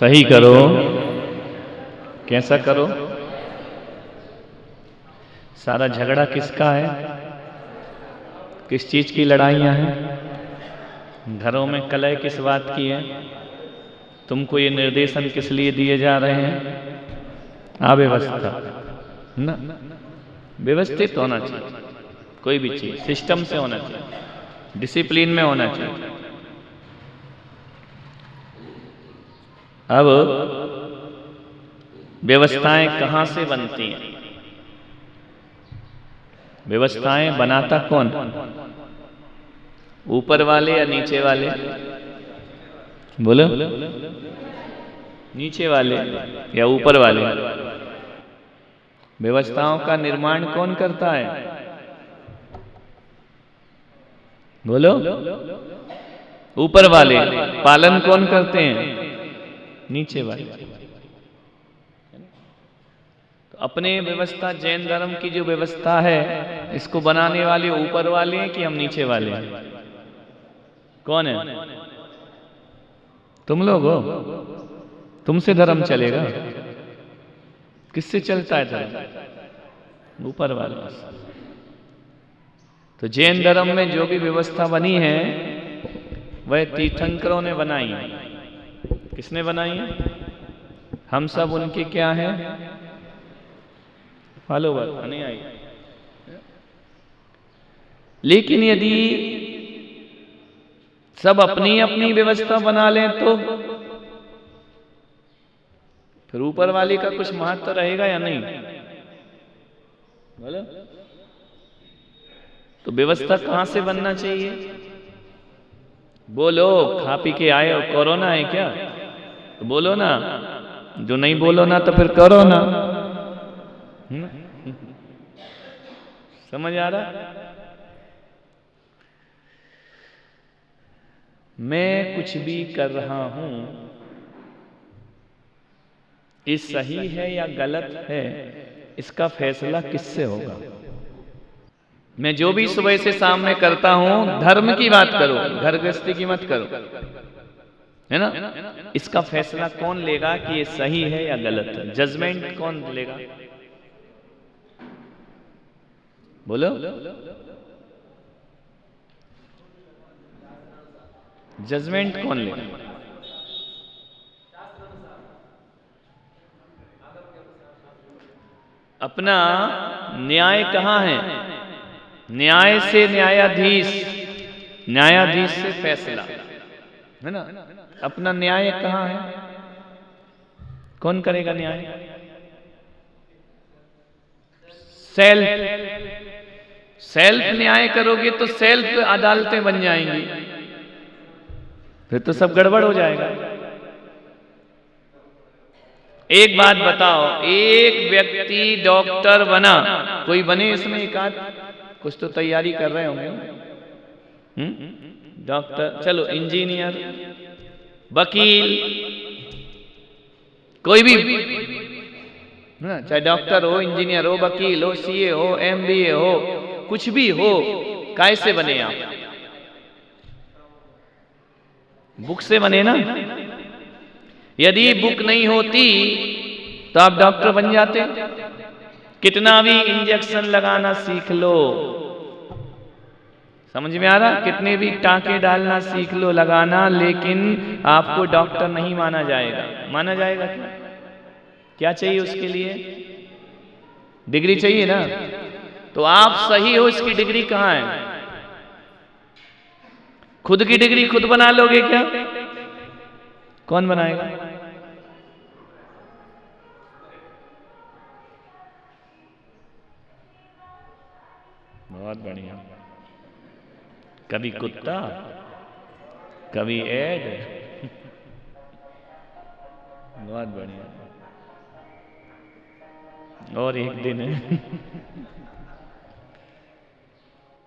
सही करो। कैसा करो? सारा झगड़ा किसका है? किस चीज की लड़ाइयां हैं? घरों में कलह किस बात की है? तुमको ये निर्देशन किस लिए दिए जा रहे हैं? अव्यवस्था ना, व्यवस्थित होना चाहिए। कोई भी चीज सिस्टम से होना चाहिए, डिसिप्लिन में होना चाहिए। अब व्यवस्थाएं कहां से बनती हैं? व्यवस्थाएं बनाता कौन? ऊपर वाले या नीचे वाले? बोलो, नीचे वाले या ऊपर वाले? व्यवस्थाओं का निर्माण कौन करता है? बोलो, ऊपर वाले। पालन कौन करते हैं? नीचे वाले। तो अपने व्यवस्था, जैन धर्म की जो व्यवस्था है, इसको बनाने वाले ऊपर वाले हैं कि हम नीचे वाले हैं? कौन है? तुम लोग हो। तुमसे धर्म चलेगा? किससे चलता है धर्म? ऊपर वाले। तो जैन धर्म में जो भी व्यवस्था बनी है वह तीर्थंकरों ने बनाई है। किसने बनाई है? हम सब उनके क्या हैं? फॉलोवर। नहीं आई। लेकिन यदि सब अपनी अपनी व्यवस्था बना लें तो फिर ऊपर वाले का कुछ महत्व रहेगा या नहीं? बोलो। तो व्यवस्था कहां से बनना चाहिए? बोलो। खा पी के आए हो, कोरोना है क्या? तो बोलो ना। जो नहीं बोलो ना तो फिर करो ना। समझ आ रहा? मैं कुछ भी कर रहा हूं, ये सही है या गलत है, इसका फैसला किससे होगा? मैं जो भी सुबह से शाम में करता हूं, धर्म की बात करो, घर गृहस्थी की मत करो, है ना? इसका फैसला कौन लेगा कि ये सही है या गलत है? जजमेंट कौन लेगा? बोलो। जजमेंट कौन लेगा? अपना न्याय कहां है? न्याय से न्यायाधीश, न्यायाधीश से फैसला, है ना? अपना न्याय कहां है? कौन करेगा न्याय? सेल्फ न्याय करोगे तो सेल्फ अदालतें बन जाएंगी, फिर तो सब गड़बड़ हो जाएगा। एक बात बताओ, एक व्यक्ति डॉक्टर बना, कोई बने इसमें एक आध? कुछ तो तैयारी कर रहे होंगे। डॉक्टर, चलो इंजीनियर, वकील, कोई भी ना, चाहे डॉक्टर हो, इंजीनियर हो, वकील हो, सीए हो, एमबीए हो, कुछ भी हो, कैसे बने आप? बुक से बने ना। यदि बुक नहीं होती तो आप डॉक्टर बन जाते। कितना भी इंजेक्शन लगाना सीख लो, समझ में आ रहा? कितने भी टांके डालना सीख लो, लगाना, लेकिन आपको डॉक्टर नहीं माना जाएगा। माना जाएगा क्या? क्या चाहिए उसके लिए? डिग्री चाहिए ना। तो आप सही हो, इसकी डिग्री कहां है? खुद की डिग्री खुद बना लोगे क्या? कौन बनाएगा? बहुत बढ़िया। कभी कुत्ता, कभी ऐड। बहुत बढ़िया। और एक दिन है।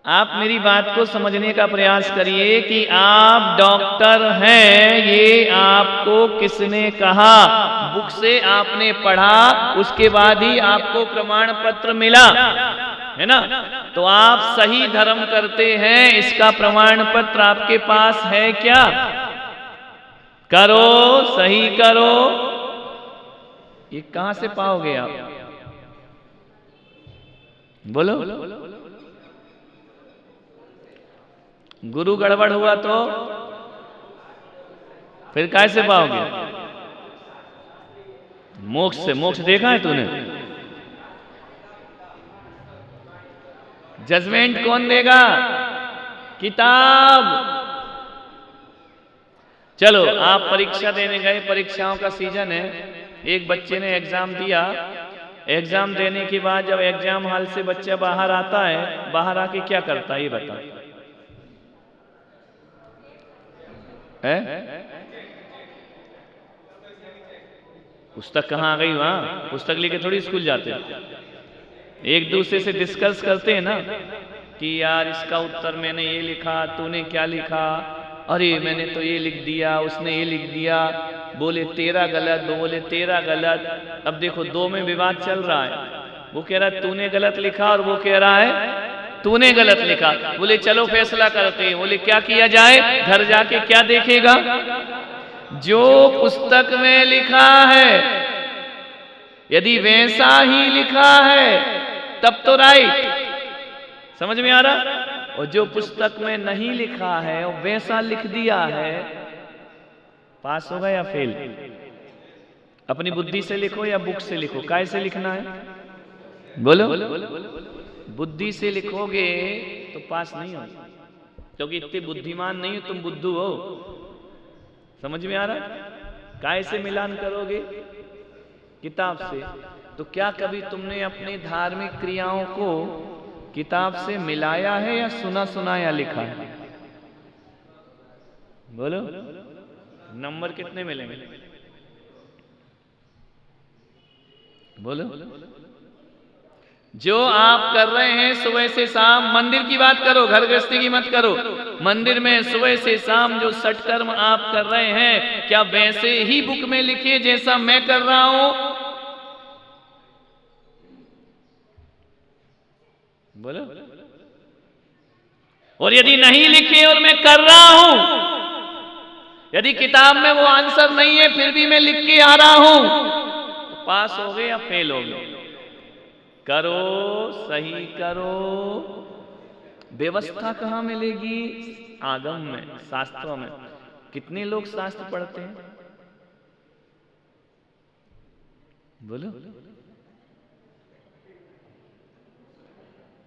आप मेरी बात को समझने का प्रयास करिए कि आप डॉक्टर हैं, ये आपको किसने कहा? बुक से आपने पढ़ा, उसके बाद ही आपको प्रमाण पत्र मिला, है ना? तो आप सही धर्म करते हैं, इसका प्रमाण पत्र आपके पास है क्या? करो, सही करो, ये कहां से पाओगे आप? बोलो। गुरु गड़बड़ हुआ तो फिर कैसे पाओगे? मोक्ष से। मोक्ष देखा है तूने? जजमेंट कौन देगा? किताब। चलो आप परीक्षा देने गए, परीक्षाओं का सीजन है, एक बच्चे ने एग्जाम दिया, एग्जाम देने के बाद जब एग्जाम हॉल से बच्चा बाहर आता है, बाहर आके क्या करता है ये बता? पुस्तक कहाँ आ गई? वहां पुस्तक लेके थोड़ी स्कूल जाते हैं। एक दूसरे से डिस्कस करते हैं ना कि यार इसका उत्तर मैंने ये लिखा, तूने क्या लिखा? अरे मैंने तो ये लिख दिया, उसने ये लिख दिया, बोले तेरा गलत, दो बोले तेरा गलत। अब देखो दो में विवाद चल रहा है, वो कह रहा है तूने गलत लिखा और वो कह रहा है तूने गलत लिखा। बोले चलो फैसला करते हैं। बोले क्या किया जाए? घर जाके क्या देखेगा? जो पुस्तक में लिखा है, यदि वैसा ही लिखा है तब तो राइट, समझ में आ रहा? और जो पुस्तक में नहीं लिखा है और वैसा लिख दिया है, पास होगा या फेल? अपनी बुद्धि से लिखो या बुक से लिखो? काय से लिखना है? बोलो। बुद्धि से लिखोगे तो पास नहीं हो, क्योंकि इतने बुद्धिमान नहीं हो तुम, बुद्धू हो। समझ में आ रहा? काय से मिलान करोगे? किताब से। तो क्या कभी तुमने अपनी धार्मिक क्रियाओं को किताब से मिलाया है या सुना सुनाया लिखा है? बोलो। नंबर कितने मिलेंगे? बोलो। जो आप कर रहे हैं सुबह से शाम, मंदिर की बात करो, घर गृहस्थी की मत करो, मंदिर में सुबह से शाम जो सत्कर्म आप कर रहे हैं, क्या वैसे ही बुक में लिखे जैसा मैं कर रहा हूं? बोलो। और यदि नहीं लिखे और मैं कर रहा हूं, यदि किताब में वो आंसर नहीं है फिर भी मैं लिख के आ रहा हूं, तो पास हो गए या फेल हो गए? करो, सही करो। व्यवस्था कहां मिलेगी? आगम में, शास्त्रों में। कितने लोग शास्त्र पढ़ते हैं? बोलो।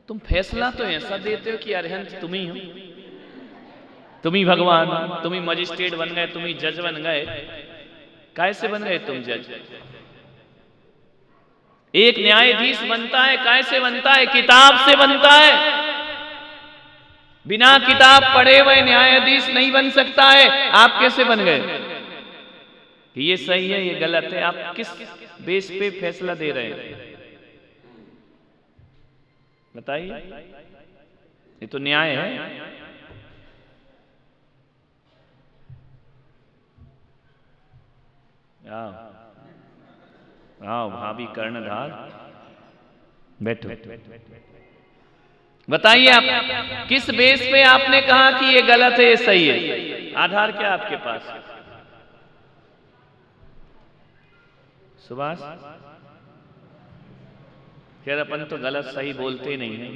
तुम फैसला तो ऐसा देते हो कि अरहंत तुम ही हो, तुम ही भगवान, तुम ही मजिस्ट्रेट बन गए, तुम ही जज बन गए। कैसे बन गए तुम जज? एक न्यायाधीश बनता है, कैसे बनता है? किताब से बनता है। बिना किताब पढ़े हुए न्यायाधीश नहीं बन सकता है। आप कैसे बन गए कि ये सही है ये गलत है? आप किस बेस पे फैसला दे रहे हैं बताइए? ये तो न्याय है। आओ भाभी कर्णधार, बैठो। बताइए आप किस बेस पे आपने कहा कि ये गलत है ये सही है? आधार क्या आपके पास? सुभाष खैर अपन तो गलत सही बोलते ही नहीं है।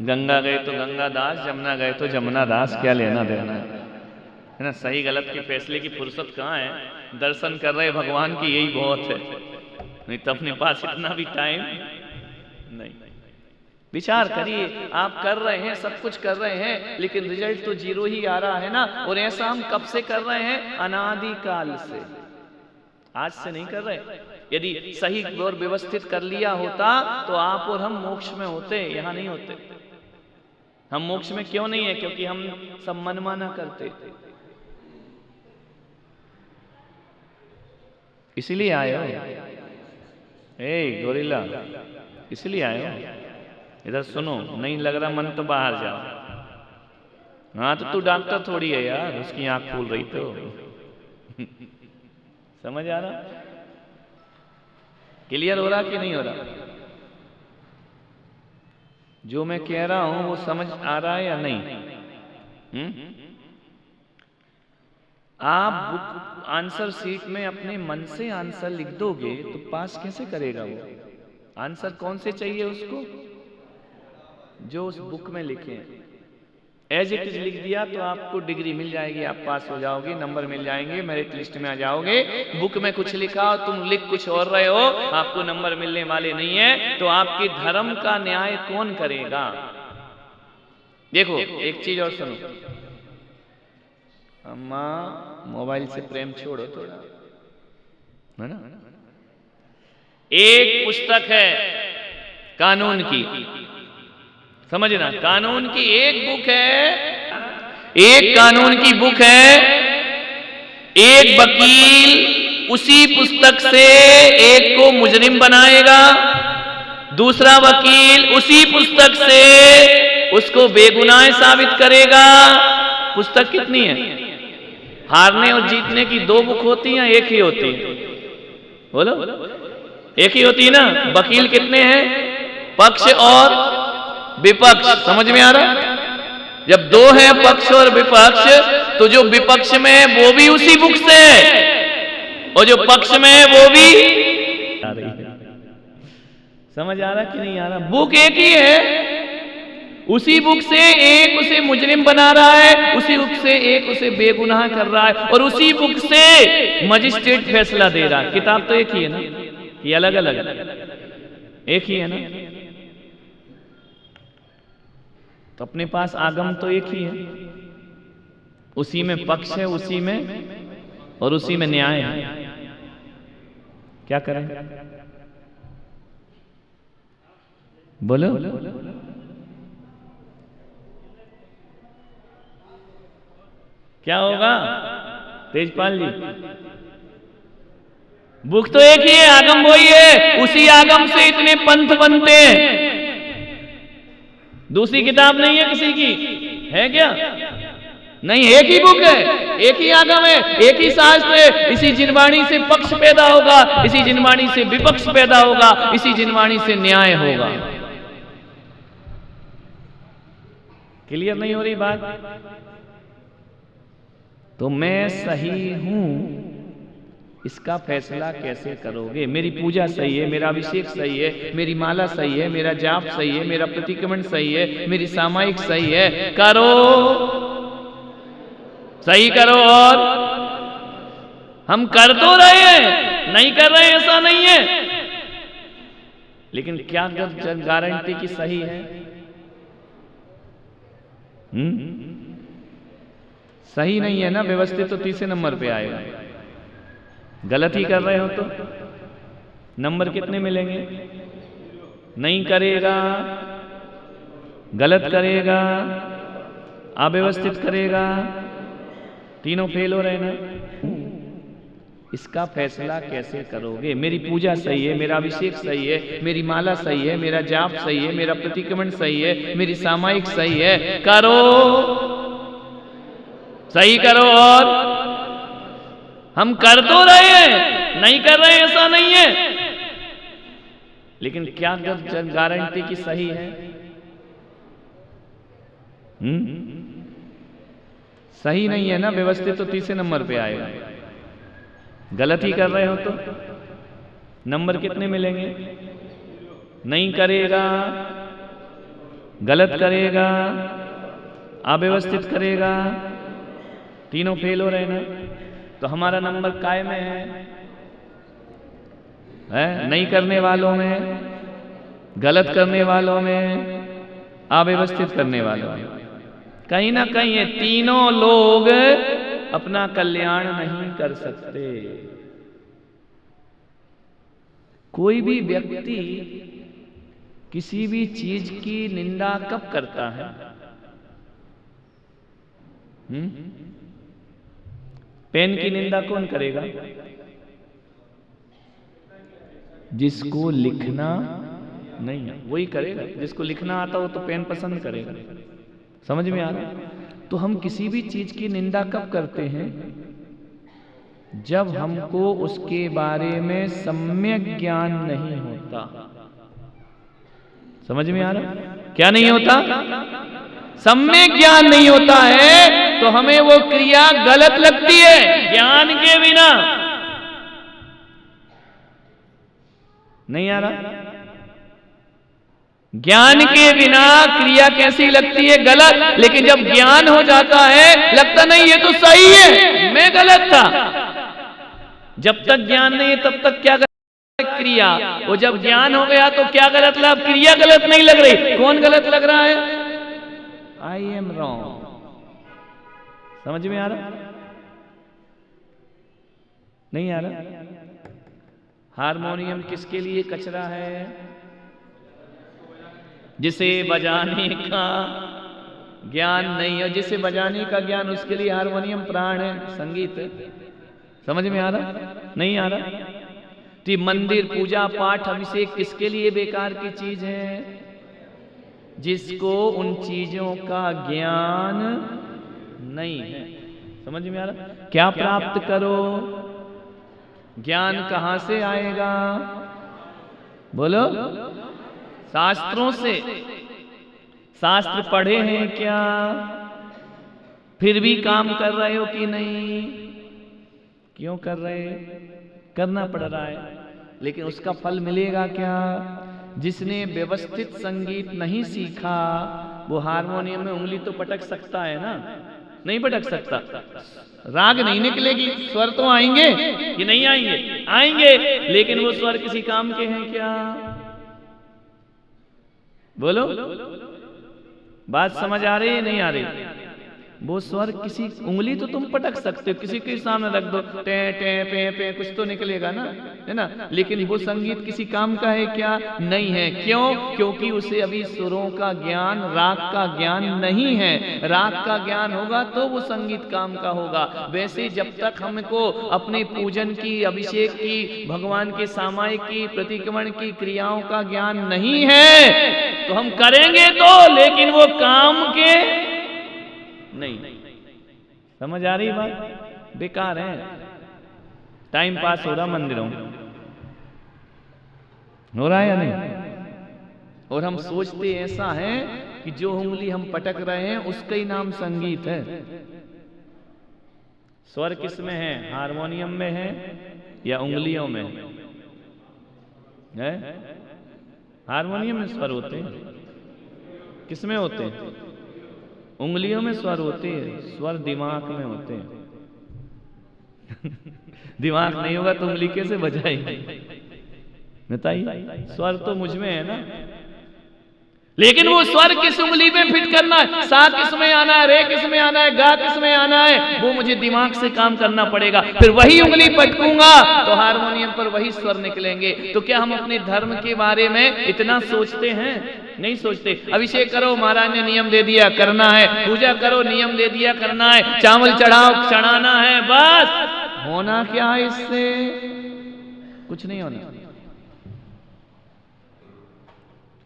गंगा गए तो गंगा दास, जमुना गए तो जमुना दास, क्या लेना देना है ना? सही गलत के फैसले की फुर्सत कहाँ है? दर्शन कर रहे भगवान की यही बहुत है, नहीं तो अपने पास इतना भी टाइम नहीं। विचार करिए, आप कर रहे हैं, सब कुछ कर रहे हैं, लेकिन रिजल्ट तो जीरो ही आ रहा है ना। और ऐसा हम कब से कर रहे हैं? अनादि काल से, आज से नहीं कर रहे। यदि सही और व्यवस्थित कर लिया होता तो आप और हम मोक्ष में होते, यहां नहीं होते। हम मोक्ष में क्यों नहीं है? क्योंकि हम सब मनमाना करते, इसलिए आए हो। ए गोरिल्ला, इसलिए आए हो। इधर सुनो, नहीं लग रहा मन तो बाहर जाओ। हाँ तो तू डॉक्टर थोड़ी है यार, उसकी आंख फूल रही तो समझ आ रहा? क्लियर हो रहा कि नहीं हो रहा? जो मैं कह रहा हूं वो समझ आ रहा है या नहीं? आप बुक आंसर शीट में अपने मन से आंसर लिख दोगे तो पास कैसे करेगा वो? आंसर कौन से चाहिए उसको? जो उस बुक में लिखे हैं। एज इट इज लिख दिया तो आपको डिग्री मिल जाएगी, आप पास हो जाओगे, नंबर मिल जाएंगे, मेरिट लिस्ट में आ जाओगे। बुक में कुछ लिखा और तुम लिख कुछ और रहे हो, आपको नंबर मिलने वाले नहीं है। तो आपके धर्म का न्याय कौन करेगा? देखो एक चीज और सुनो, अम्मा मोबाइल से प्रेम छोड़ो थोड़ा, है ना। एक पुस्तक है कानून की, समझना, कानून की एक बुक है, एक कानून की बुक है। एक वकील उसी पुस्तक से एक को मुजरिम बनाएगा, दूसरा वकील उसी पुस्तक से उसको बेगुनाह साबित करेगा। पुस्तक कितनी है? हारने और जीतने की दो बुक होती हैं, एक ही होती है? बोलो, एक ही होती है ना। वकील कितने हैं? पक्ष और विपक्ष। समझ में आ रहा? जब दो है पक्ष और विपक्ष, तो जो विपक्ष में है वो भी उसी बुक से है और जो पक्ष में है वो भी आ रही है। समझ आ रहा कि नहीं आ रहा? बुक एक ही है, उसी बुक से एक उसे मुजरिम बना रहा है, उसी बुक से एक उसे बेगुनाह कर रहा है और उसी बुक से मजिस्ट्रेट फैसला दे रहा है। किताब तो एक ही है ना, ये अलग अलग एक ही है ना। तो अपने पास आगम तो एक ही है, उसी में पक्ष है, उसी में और उसी में न्याय है। क्या करें? बोलो। क्या होगा तेजपाल जी? बुक तो एक ही है, आगम वही है, उसी आगम से इतने पंथ बनते हैं। दूसरी किताब नहीं है किसी की, है क्या? नहीं, एक ही बुक है, एक ही आगम है, एक ही शास्त्र है। इसी जिनवाणी से पक्ष पैदा होगा, इसी जिनवाणी से विपक्ष पैदा होगा, इसी जिनवाणी से न्याय होगा। क्लियर नहीं हो रही बात? तो मैं सही हूं इसका फैसला कैसे करोगे? मेरी पूजा सही है, मेरा अभिषेक सही है, मेरी माला सही है, मेरा जाप सही है, मेरा प्रतिक्रमण सही है, मेरी सामायिक सही है, करो, सही करो। और हम कर तो रहे हैं, नहीं कर रहे ऐसा नहीं है, लेकिन क्या गारंटी की सही है? सही नहीं है ना, व्यवस्थित तो तीसरे नंबर पे आएगा। गलत ही कर रहे हो तो नंबर कितने मिलेंगे? नहीं करेगा, गलत करेगा, अव्यवस्थित करेगा, तीनों फेल हो रहे ना। इसका फैसला कैसे करोगे? मेरी पूजा सही है, मेरा अभिषेक सही है, मेरी माला सही है, मेरा जाप सही है, मेरा प्रतिक्रमण सही है, मेरी सामायिक सही है, करो, सही करो। और हम कर तो रहे हैं, नहीं कर रहे ऐसा नहीं है, लेकिन क्या गारंटी की सही है? सही नहीं है ना, व्यवस्थित तो तीसरे नंबर पे आएगा। गलत ही कर रहे हो तो नंबर कितने मिलेंगे? नहीं करेगा, गलत करेगा, अव्यवस्थित करेगा, तीनों फेल हो रहे ना। तो हमारा नंबर काय में है? नहीं करने वालों में, गलत करने वालों में, अव्यवस्थित करने वालों में। कहीं ना कहीं ये तीनों लोग अपना कल्याण नहीं कर सकते। कोई भी व्यक्ति किसी भी चीज की निंदा कब करता है? पेन की निंदा कौन करेगा? जिसको लिखना नहीं वही करेगा। जिसको लिखना आता हो तो पेन पसंद करेगा। समझ में आ रहा? तो हम किसी भी चीज की निंदा कब करते हैं? जब हमको उसके बारे में सम्यक ज्ञान नहीं होता। समझ में आ रहा? क्या नहीं होता? सम्यक ज्ञान नहीं होता है, तो हमें वो क्रिया गलत लगती है, ज्ञान के बिना नहीं आ रहा। ज्ञान के बिना क्रिया कैसी लगती है? गलत। लेकिन जब ज्ञान हो जाता है लगता नहीं ये तो सही है, मैं गलत था। जब तक ज्ञान नहीं है तब तक क्या क्रिया, वो जब ज्ञान हो गया तो क्या गलत लगा? क्रिया गलत नहीं लग रही। कौन गलत लग रहा है? I am wrong. समझ में आ रहा? नहीं आ रहा? हारमोनियम किसके लिए कचरा है? जिसे बजाने का ज्ञान नहीं है, जिसे बजाने का ज्ञान, उसके लिए हारमोनियम प्राण है, संगीत है। समझ में आ रहा? नहीं आ रहा? तो मंदिर, पूजा पाठ, अभिषेक किसके लिए बेकार की चीज है? जिसको उन चीजों का ज्ञान नहीं है। समझ में आ रहा? क्या प्राप्त करो? ज्ञान कहां से आएगा? बोलो। शास्त्रों से। शास्त्र पढ़े हैं क्या? फिर भी काम कर रहे हो कि नहीं? क्यों कर रहे? करना पड़ रहा है, लेकिन उसका फल मिलेगा क्या? जिसने व्यवस्थित संगीत नहीं सीखा वो हारमोनियम में उंगली तो पटक सकता है ना? नहीं पटक सकता। राग नहीं निकलेगी, स्वर तो आएंगे कि नहीं आएंगे? आएंगे, लेकिन वो स्वर किसी काम के हैं क्या? बोलो। बात समझ आ रही है नहीं आ रही? वो स्वर किसी, उंगली तो तुम पटक सकते हो, किसी के सामने रख दो, टे टे पे पे, कुछ तो निकलेगा ना, है ना? लेकिन वो संगीत किसी काम का है क्या? नहीं है। क्यों? क्योंकि उसे अभी सुरों का ज्ञान, राग का ज्ञान नहीं है। राग का ज्ञान होगा तो वो संगीत काम का होगा। वैसे जब तक हमको अपने पूजन की, अभिषेक की, भगवान के सामायिक की, प्रतिक्रमण की क्रियाओं का ज्ञान नहीं है तो हम करेंगे तो, लेकिन वो काम के नहीं। समझ आ रही बात? बेकार है, टाइम पास हो रहा मंदिरों में, हो रहा है या नहीं? और हम सोचते ऐसा है कि जो उंगली हम पटक रहे हैं उसका ही नाम संगीत है। स्वर किस में है? हारमोनियम में है या उंगलियों में है? हारमोनियम में स्वर होते हैं। किस में होते हैं? उंगलियों में स्वर होते हैं। स्वर दिमाग में होते हैं। दिमाग नहीं होगा तो उंगली कैसे बजाएगी? बताइए। स्वर तो मुझ में है ना, लेकिन वो स्वर किस उंगली में फिट करना है? सा किस में आना है, रे किस में आना है, गा किस में आना है, वो मुझे दिमाग से काम करना पड़ेगा। फिर वही उंगली पटकूंगा तो हारमोनियम पर वही स्वर निकलेंगे। तो क्या हम अपने धर्म के बारे में इतना सोचते हैं? नहीं सोचते। अभिषेक करो, महाराज ने नियम दे दिया करना है। पूजा करो, नियम दे दिया करना है। चावल चढ़ाओ, चढ़ाना है, बस। होना क्या है इससे? कुछ नहीं होना।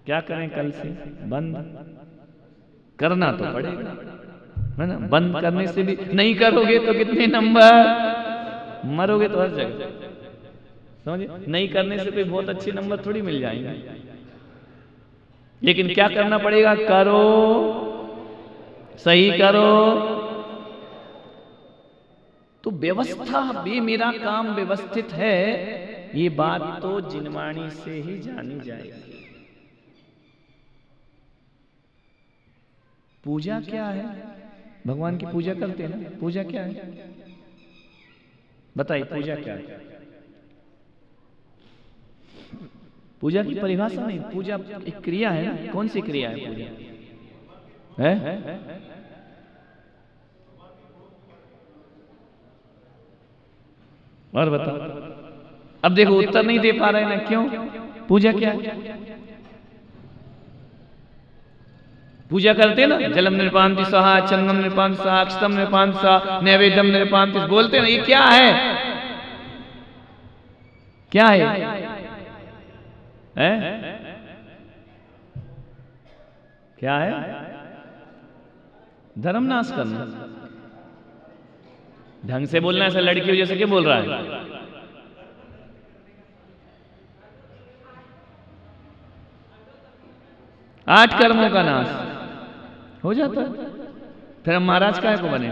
क्या करें? कल से बंद करना तो पड़ेगा, है ना? बंद करने से भी नहीं करोगे तो कितने नंबर मरोगे तो हर जगह। समझे? नहीं करने से कोई बहुत अच्छे नंबर थोड़ी मिल जाएंगे, लेकिन क्या करना पड़ेगा? करो, सही करो। तो व्यवस्था भी, मेरा काम व्यवस्थित है, ये बात तो जिनवाणी से ही जानी जाएगी। पूजा क्या है? भगवान की पूजा करते हैं ना, पूजा क्या है? बताइए, पूजा क्या है? पूजा की परिभाषा नहीं, पूजा एक क्रिया है ना। कौन सी क्रिया है पूजा? है? और बताओ। अब देखो उत्तर नहीं दे पा रहे ना, क्यों? पूजा क्या है? पूजा करते ना, जलम निर्पान्ति स्वाहा, चंदम निर्पान्ति स्वाहा, अक्षतम निर्पान्ति स्वाहा, नैवेद्यम निर्पान्ति, बोलते ना। ये क्या है? क्या है? क्या है? धर्म नाश करना। ढंग से बोलना, ऐसा लड़की हो जैसे क्या बोल रहा है? आठ कर्मों का नाश हो जाता है। फिर हम महाराज काहे को बने?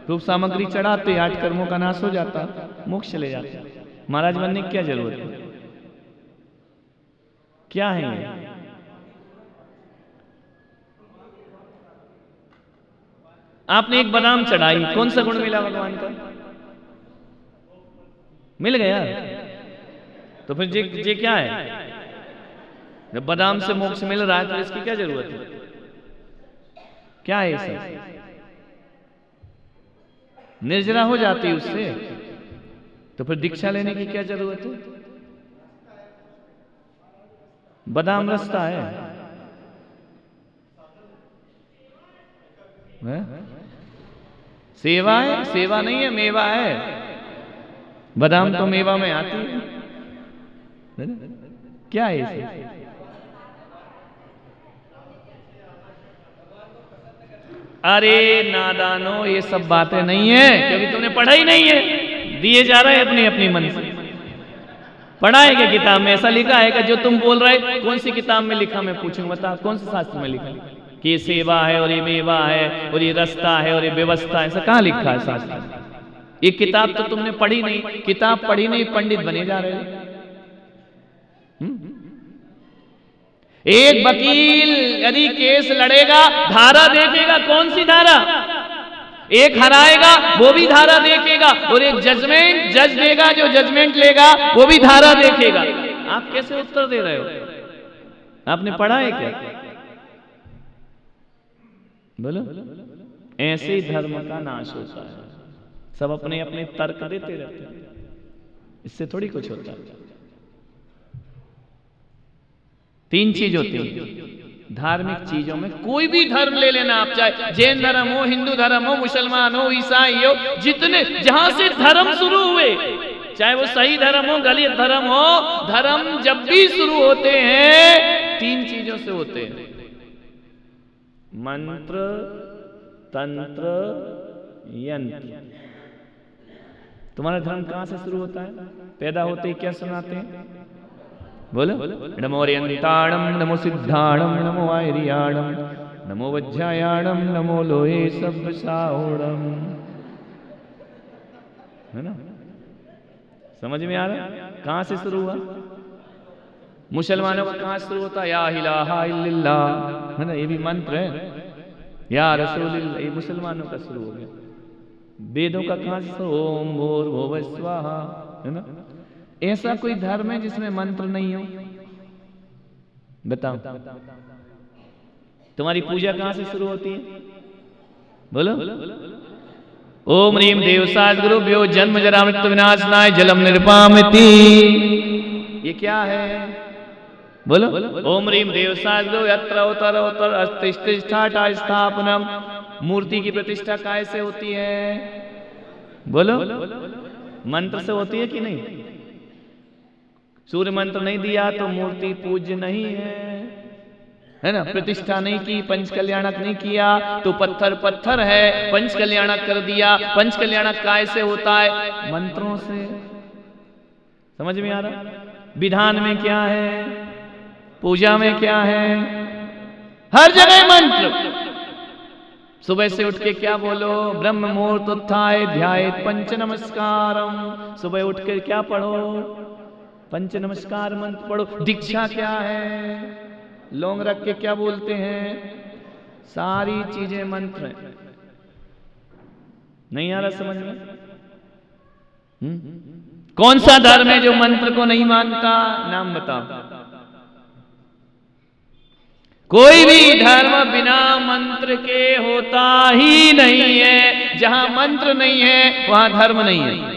रूप सामग्री चढ़ाते, 8 कर्मों का नाश हो जाता, मोक्ष चले जाते। महाराज बनने की क्या जरूरत है? क्या है ये? आपने एक बादाम चढ़ाई, कौन सा गुण मिला भगवान का? मिल गया। तो फिर जे क्या है? जब बादाम से मोक्ष मिल रहा है तो इसकी क्या जरूरत है? क्या है सब? निर्जरा हो जाती है उससे, तो फिर दीक्षा लेने की क्या जरूरत है? बादाम रास्ता है। सेवा है, सेवा नहीं है, मेवा है। बादाम तो मेवा में आती है। क्या है इसे? अरे नादानो, ये सब बातें नहीं है, क्योंकि तुमने पढ़ा ही नहीं है। दिए जा रहे हैं अपनी अपनी मन से। पढ़ा है क्या किताब में? ऐसा लिखा है कि जो तुम बोल रहे, कौन सी किताब में लिखा? मैं पूछूंगा, बता कौन से शास्त्र में लिखा है कि ये सेवा है और ये मेवा है और ये रास्ता है और ये व्यवस्था है? ऐसा कहाँ लिखा है शास्त्र? ये किताब तो तुमने पढ़ी नहीं। किताब पढ़ी नहीं, पंडित बने जा रहे हो। एक वकील यदि केस लड़ेगा, धारा देखेगा, कौन सी धारा? एक हराएगा, वो भी धारा देखेगा, और एक जजमेंट जज देगा, जो जजमेंट लेगा वो भी धारा देखेगा। आप कैसे उत्तर दे रहे हो? आपने पढ़ा है क्या? बोलो। ऐसे ही धर्म का नाश होता है। सब अपने अपने तर्क देते रहते हैं, इससे थोड़ी कुछ होता है। 3 चीज होती है धार्मिक चीजों में। कोई भी धर्म ले लेना आप, चाहे जैन धर्म हो, हिंदू धर्म हो, मुसलमान हो, ईसाई हो, जितने जहां से धर्म शुरू हुए, चाहे वो सही धर्म हो, गलत धर्म हो, धर्म जब भी शुरू होते हैं 3 चीजों से होते हैं। मंत्र, तंत्र, यंत्र। तुम्हारा धर्म कहां से शुरू होता है? पैदा होते ही क्या सुनाते हैं? बोलो। नमो अर्यंताणम, नमो सिद्धाणम, नमो आयरियाणम, नमो वज्रायाणम, नमो लोहे सब्बसाओणम। है ना? समझ में आ रहा? कहां से शुरू हुआ? मुसलमानों का कहां से शुरू होता? या इलाहा इल्लल्लाह, है ना? ये भी मंत्र है। या रसूलुल्लाह, ये मुसलमानों का शुरू हो गया। वेदों का कहां से? ओम भूर्भुवः स्वाहा, है ना? ऐसा कोई धर्म है जिसमें मंत्र नहीं हो? बताओ। तुम्हारी पूजा कहां से शुरू होती है? बोलो। ओम ह्रीम देवसाज गुरुभ्यो जन्म जरा मृत्यु विनाशनाय जलम निर्वापयति। ये क्या है? बोलो। ओम ह्रीम देवसाज गुरु यत्र उत्तर उत्तर अस्तिष्ठा स्थापनम। मूर्ति की प्रतिष्ठा कैसे होती है? बोलो। मंत्र से होती है कि नहीं? सूर्य मंत्र नहीं दिया तो मूर्ति पूज्य नहीं है ना? प्रतिष्ठा नहीं की, पंच कल्याणक नहीं किया तो पत्थर पत्थर है। पंच कल्याणक कर दिया। पंच कल्याणक कैसे होता है? मंत्रों से। समझ में आ रहा? विधान में क्या है, पूजा में क्या है, हर जगह मंत्र। सुबह से उठ के क्या बोलो? ब्रह्म मुहूर्त उत्थाय ध्यायेत् पंच नमस्कारम। सुबह उठ के क्या पढ़ो? पंच नमस्कार मंत्र पढ़ो। दीक्षा क्या है? लौंग रख के क्या बोलते हैं? सारी चीजें मंत्र हैं। नहीं आ रहा समझ में? कौन सा धर्म है जो मंत्र को नहीं मानता? नाम बताओ। कोई भी धर्म बिना मंत्र के होता ही नहीं है। जहां मंत्र नहीं है वहां धर्म नहीं है।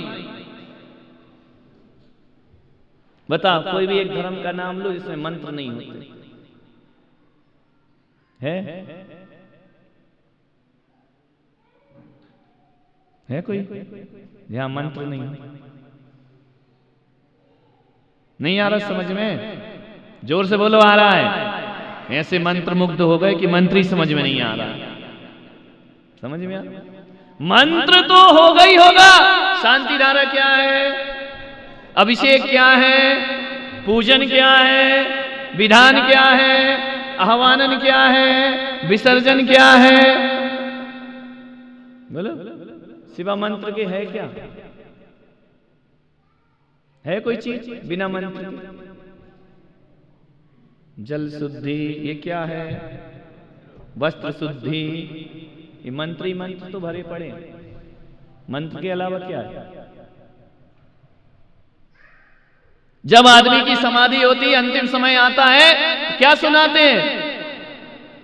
बताओ, कोई भी एक धर्म का नाम लो जिसमें मंत्र नहीं होते। है कोई जहां मंत्र नहीं? नहीं आ रहा समझ में? जोर से बोलो। आ रहा है? ऐसे मंत्र मुग्ध हो गए कि मंत्र ही समझ में नहीं आ रहा। समझ में आ रहा? मंत्र तो होगा ही होगा। शांति धारा क्या है? अभिषेक क्या है? पूजन क्या है? विधान क्या है? आह्वानन क्या है? विसर्जन क्या है? बोलो, सिवा मंत्र के है क्या? है कोई चीज बिना मंत्र के? जल शुद्धि ये क्या है? वस्त्र शुद्धि, ये मंत्र ही मंत्र तो भरे पड़े, मंत्र के अलावा क्या है? जब आदमी की समाधि होती है, अंतिम समय आता है, तो क्या सुनाते हैं?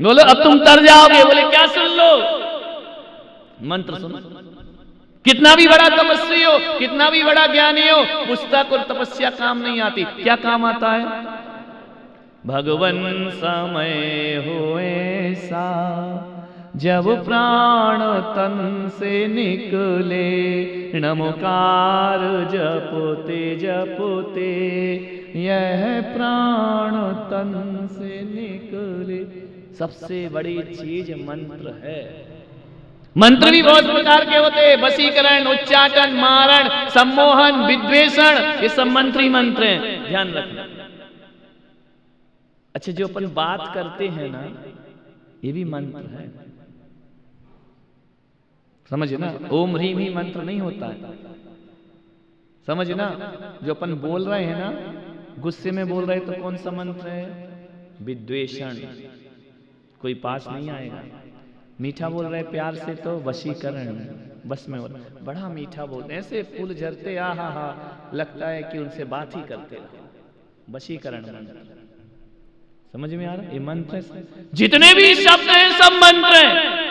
बोलो अब तुम तर जाओगे। बोले क्या सुन लो? मंत्र सुनो। कितना भी बड़ा तपस्वी हो, कितना भी बड़ा ज्ञानी हो, पुस्तक और तपस्या काम नहीं आती। क्या काम आता है? भगवन समय हो ऐसा जब प्राण तन से निकले, नमोकार जपते जपते यह प्राण तन से निकले। सबसे बड़ी चीज मंत्र है। मंत्र भी बहुत प्रकार के होते हैं, वशीकरण, उच्चाटन, मारण, सम्मोहन, विद्वेषण, ये सब मंत्र ही मंत्र हैं, ध्यान रखना। अच्छा, जो अपन बात करते हैं ना, ये भी मंत्र है, समझे ना? ओम ह्रीम ही मंत्र नहीं होता है, समझे ना? जो अपन बोल रहे हैं ना, गुस्से में बोल रहे हैं तो कौन सा मंत्र है? विद्वेषण, कोई पास नहीं आएगा। मीठा बोल रहे प्यार से तो वशीकरण, बस में बड़ा मीठा बोलते, ऐसे फूल झरते, आ हा लगता है कि उनसे बात ही करते रहो, वशीकरण मंत्र। समझ में आ रहा? ये मंत्र है। जितने भी शब्द हैं सब मंत्र हैं।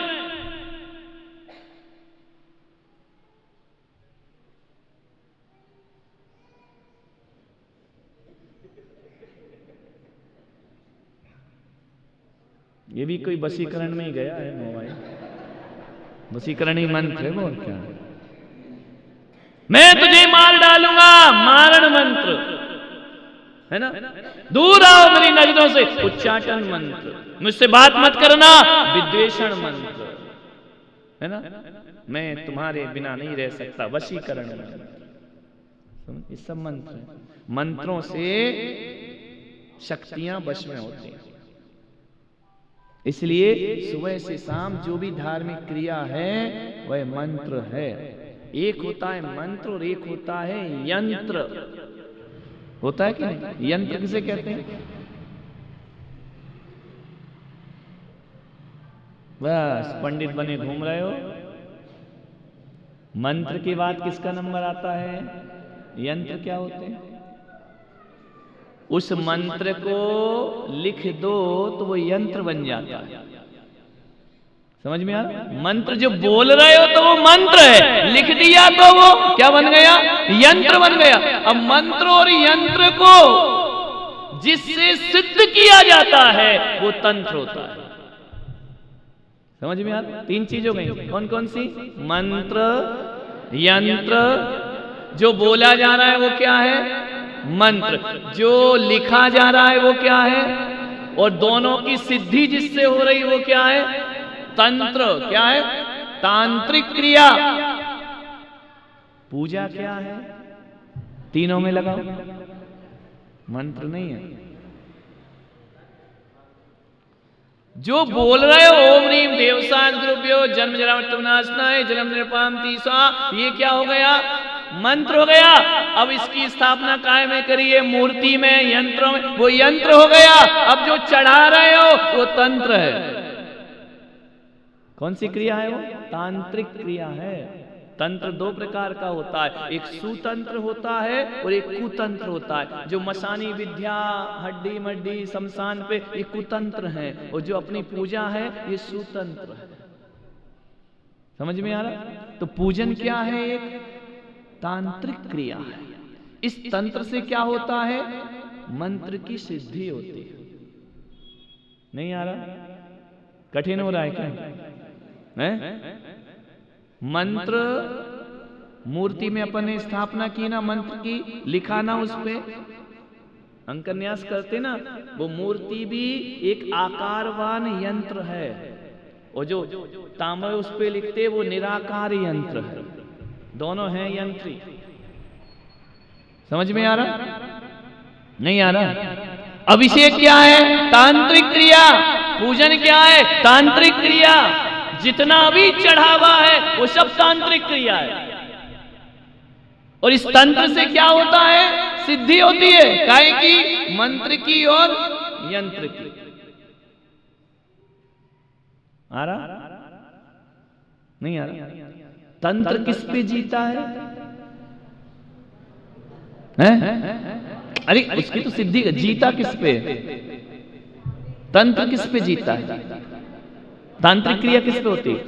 ये भी कोई वशीकरण में ही गया है मोबाइल, वशीकरण ही मंत्र है। वो क्या है? मैं तुझे मार डालूंगा, मारण मंत्र है ना? दूर आओ मेरी नजरों से, उच्चाटन मंत्र। मुझसे बात मत करना, विद्वेषण मंत्र है ना? मैं तुम्हारे बिना नहीं रह सकता, वशीकरण मंत्र। ये सब मंत्र है। मंत्रों से शक्तियां वश में होती हैं। इसलिए सुबह से शाम जो भी धार्मिक क्रिया है वह मंत्र है। एक होता है मंत्र और एक होता है यंत्र। होता है कि नहीं? यंत्र किसे कहते हैं? बस पंडित बने घूम रहे हो। मंत्र के बाद किसका नंबर आता है? यंत्र क्या होते हैं? उस मंत्र को लिख दो तो वो यंत्र बन जाता है। समझ में आ रहा? मंत्र जो बोल रहे हो तो वो मंत्र है, लिख दिया तो वो क्या बन गया? यंत्र बन गया। अब मंत्र और यंत्र को जिससे सिद्ध किया जाता है वो तंत्र होता है। समझ में आ रहा? तीन चीज हो गई। कौन कौन सी? मंत्र, यंत्र। जो बोला जा रहा है वो क्या है? मंत्र। जो लिखा जा रहा है वो क्या है? और दोनों की सिद्धि जिससे हो रही वो क्या है? तंत्र। क्या है? तांत्रिक क्रिया। पूजा क्या है? तीनों में लगाओ, मंत्र नहीं है। जो बोल रहे हो ओम ह्रीम देवसान गुरुभ्यो जन्म जरा मृत्यु विनाशनाय जन्म निरपाम तीसा, ये क्या हो गया? मंत्र हो गया। अब इसकी स्थापना काय में करिए? मूर्ति में, यंत्रों में। वो यंत्र हो गया। अब जो चढ़ा रहे हो वो तंत्र है। कौन सी क्रिया है वो? तांत्रिक क्रिया है। तंत्र दो प्रकार का होता है, एक सुतंत्र होता है और एक कुतंत्र होता है। जो मसानी विद्या, हड्डी मड्डी, शमशान पे, ये कुतंत्र है, और जो अपनी पूजा है ये सुतंत्र है। समझ में आ रहा? तो पूजन क्या है? एक तांत्रिक क्रिया है। इस तंत्र से क्या होता है? मंत्र की सिद्धि होती है। नहीं आ रहा? कठिन हो रहा है क्या? है? मंत्र मूर्ति में अपन ने स्थापना की ना, मंत्र की, लिखा ना, उस पे अंकन्यास करते ना, वो मूर्ति भी एक आकारवान यंत्र है। और जो तांबे उस पे लिखते वो निराकार यंत्र है। दोनों हैं यंत्री। समझ में आ रहा? नहीं आ रहा? अभिषेक क्या है? तांत्रिक क्रिया। पूजन क्या है? तांत्रिक क्रिया। जितना भी चढ़ावा है वो सब तांत्रिक क्रिया है। और इस तंत्र से क्या होता है? सिद्धि होती है। काय की? मंत्र की और यंत्र की। आ रहा? नहीं आ रहा? तंत्र किस पे जीता है? अरे उसकी तो सिद्धि जीता किस पे? तंत्र किस पे जीता है? तांत्रिक क्रिया किस पे होती है?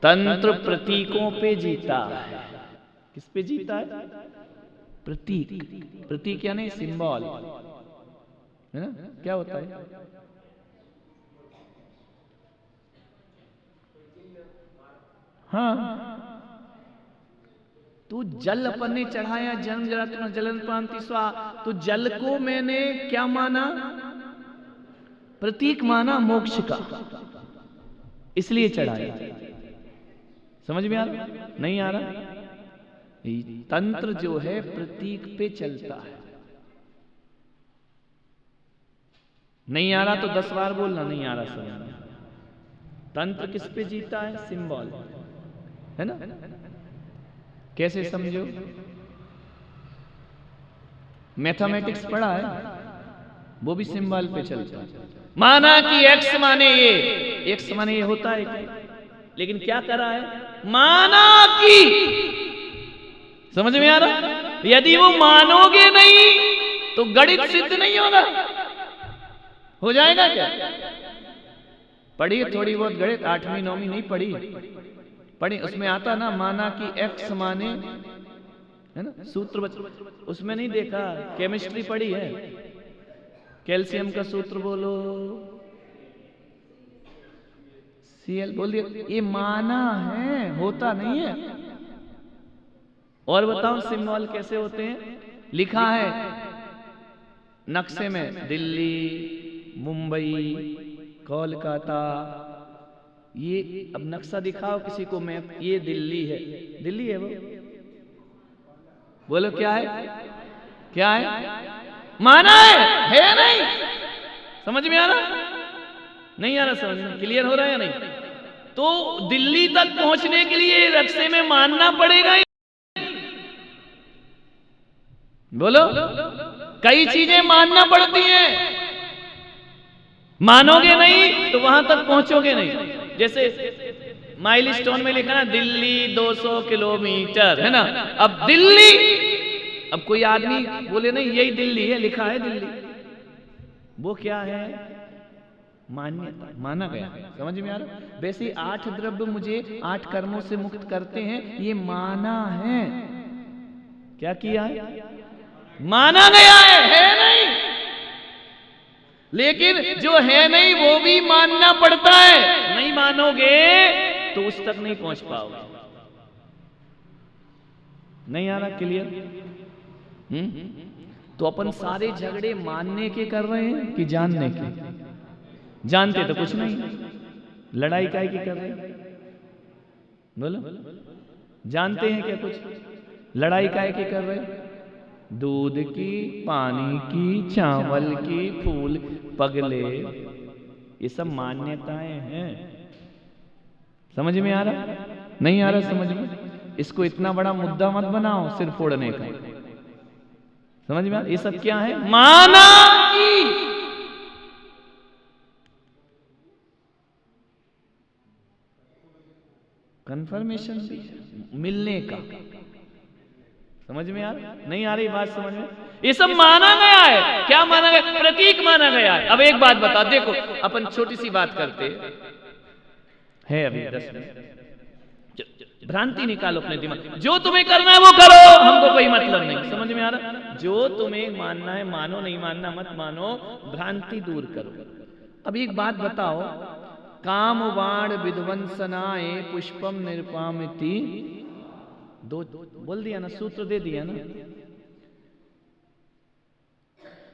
तंत्र प्रतीकों पे जीता है। किस पे जीता है? प्रतीक। प्रतीक यानी सिंबल, है ना? क्या होता है? हाँ, तो जल अपन ने चढ़ाया, जन्म जरा जलन प्रांति स्वा, तो जल को मैंने क्या माना? प्रतीक माना मोक्ष का, इसलिए चढ़ाया। समझ में आ रहा? नहीं आ रहा? तंत्र जो है प्रतीक पे चलता है। नहीं आ रहा तो 10 बार बोलना, नहीं आ रहा समझ में। तंत्र किस पे जीता है? सिंबल, है ना? कैसे समझो? मैथमेटिक्स पढ़ा है, वो भी सिंबल पे चलता है। माना कि एक्स माने ये, एक्स माने ये होता है, लेकिन क्या करा है? माना कि। समझ में आ रहा? यदि वो मानोगे नहीं तो गणित सिद्ध नहीं होगा। हो जाएगा क्या? पढ़ी थोड़ी बहुत गणित, 8वीं 9वीं नहीं पढ़ी, पढ़ी उसमें आता ना, माना कि एक्स माने, है ना? सूत्र उसमें नहीं देखा? केमिस्ट्री पढ़ी है, कैल्शियम का सूत्र बोलो, Cl बोल दिया, ये माना है, होता नहीं है। और बताओ सिंबल कैसे होते हैं? लिखा है नक्शे में, दिल्ली, मुंबई, कोलकाता। ये अब नक्शा दिखाओ किसी को, मैप, ये दिल्ली है, दिल्ली है वो, बोलो क्या है? क्या है? माना है नहीं? समझ में आ रहा? नहीं आ रहा? समझ में क्लियर हो रहा है या नहीं? तो दिल्ली तक पहुंचने के लिए नक्शे में मानना पड़ेगा। बोलो, कई चीजें मानना पड़ती हैं, मानोगे नहीं तो वहां तक पहुंचोगे नहीं। जैसे माइल स्टोन में लिखा ना, दिल्ली 200 किलोमीटर, है ना? अब दिल्ली, अब कोई आदमी बोले नहीं यही दिल्ली है, लिखा है दिल्ली, वो क्या है? मान्यता, माना गया। समझ में आ रहा? वैसे 8 द्रव्य मुझे 8 कर्मों से मुक्त करते हैं, ये माना है। क्या किया है? माना गया है नहीं? लेकिन जो है नहीं वो भी मानना पड़ता है। नहीं मानोगे तो उस तक नहीं पहुंच पाओगे। नहीं आ रहा? क्लियर? तो अपन सारे झगड़े मानने के कर रहे हैं कि जानने के? जानते तो कुछ नहीं, लड़ाई काहे की कर रहे हैं? बोलो, जानते हैं क्या कुछ? लड़ाई काहे की कर रहे हैं? दूध की, पानी की, चावल की, फूल, पगले, ये सब मान्यताएं हैं। समझ में आ रहा? नहीं आ रहा समझ में? इसको इतना बड़ा मुद्दा मत बनाओ सिर फोड़ने का। समझ में आ रहा? ये सब क्या है? माना की। कंफर्मेशन भी है, मिलने का। समझ में आ रहा? नहीं आ रही बात समझ में? ये सब माना गया है। क्या माना गया? प्रतीक माना गया है। अब एक बात बता, देखो अपन छोटी सी बात करते हैं, अभी 10 मिनट, भ्रांति निकालो अपने दिमाग। जो तुम्हें करना है वो करो, हमको कोई मतलब नहीं। समझ में आ रहा? जो तुम्हें मानना है मानो, नहीं मानना मत मानो, भ्रांति दूर करो। अब एक बात बताओ, काम बाण विध्वंसनाए पुष्पम निरुपामिति, दो बोल दिया ना, सूत्र दे दिया ना।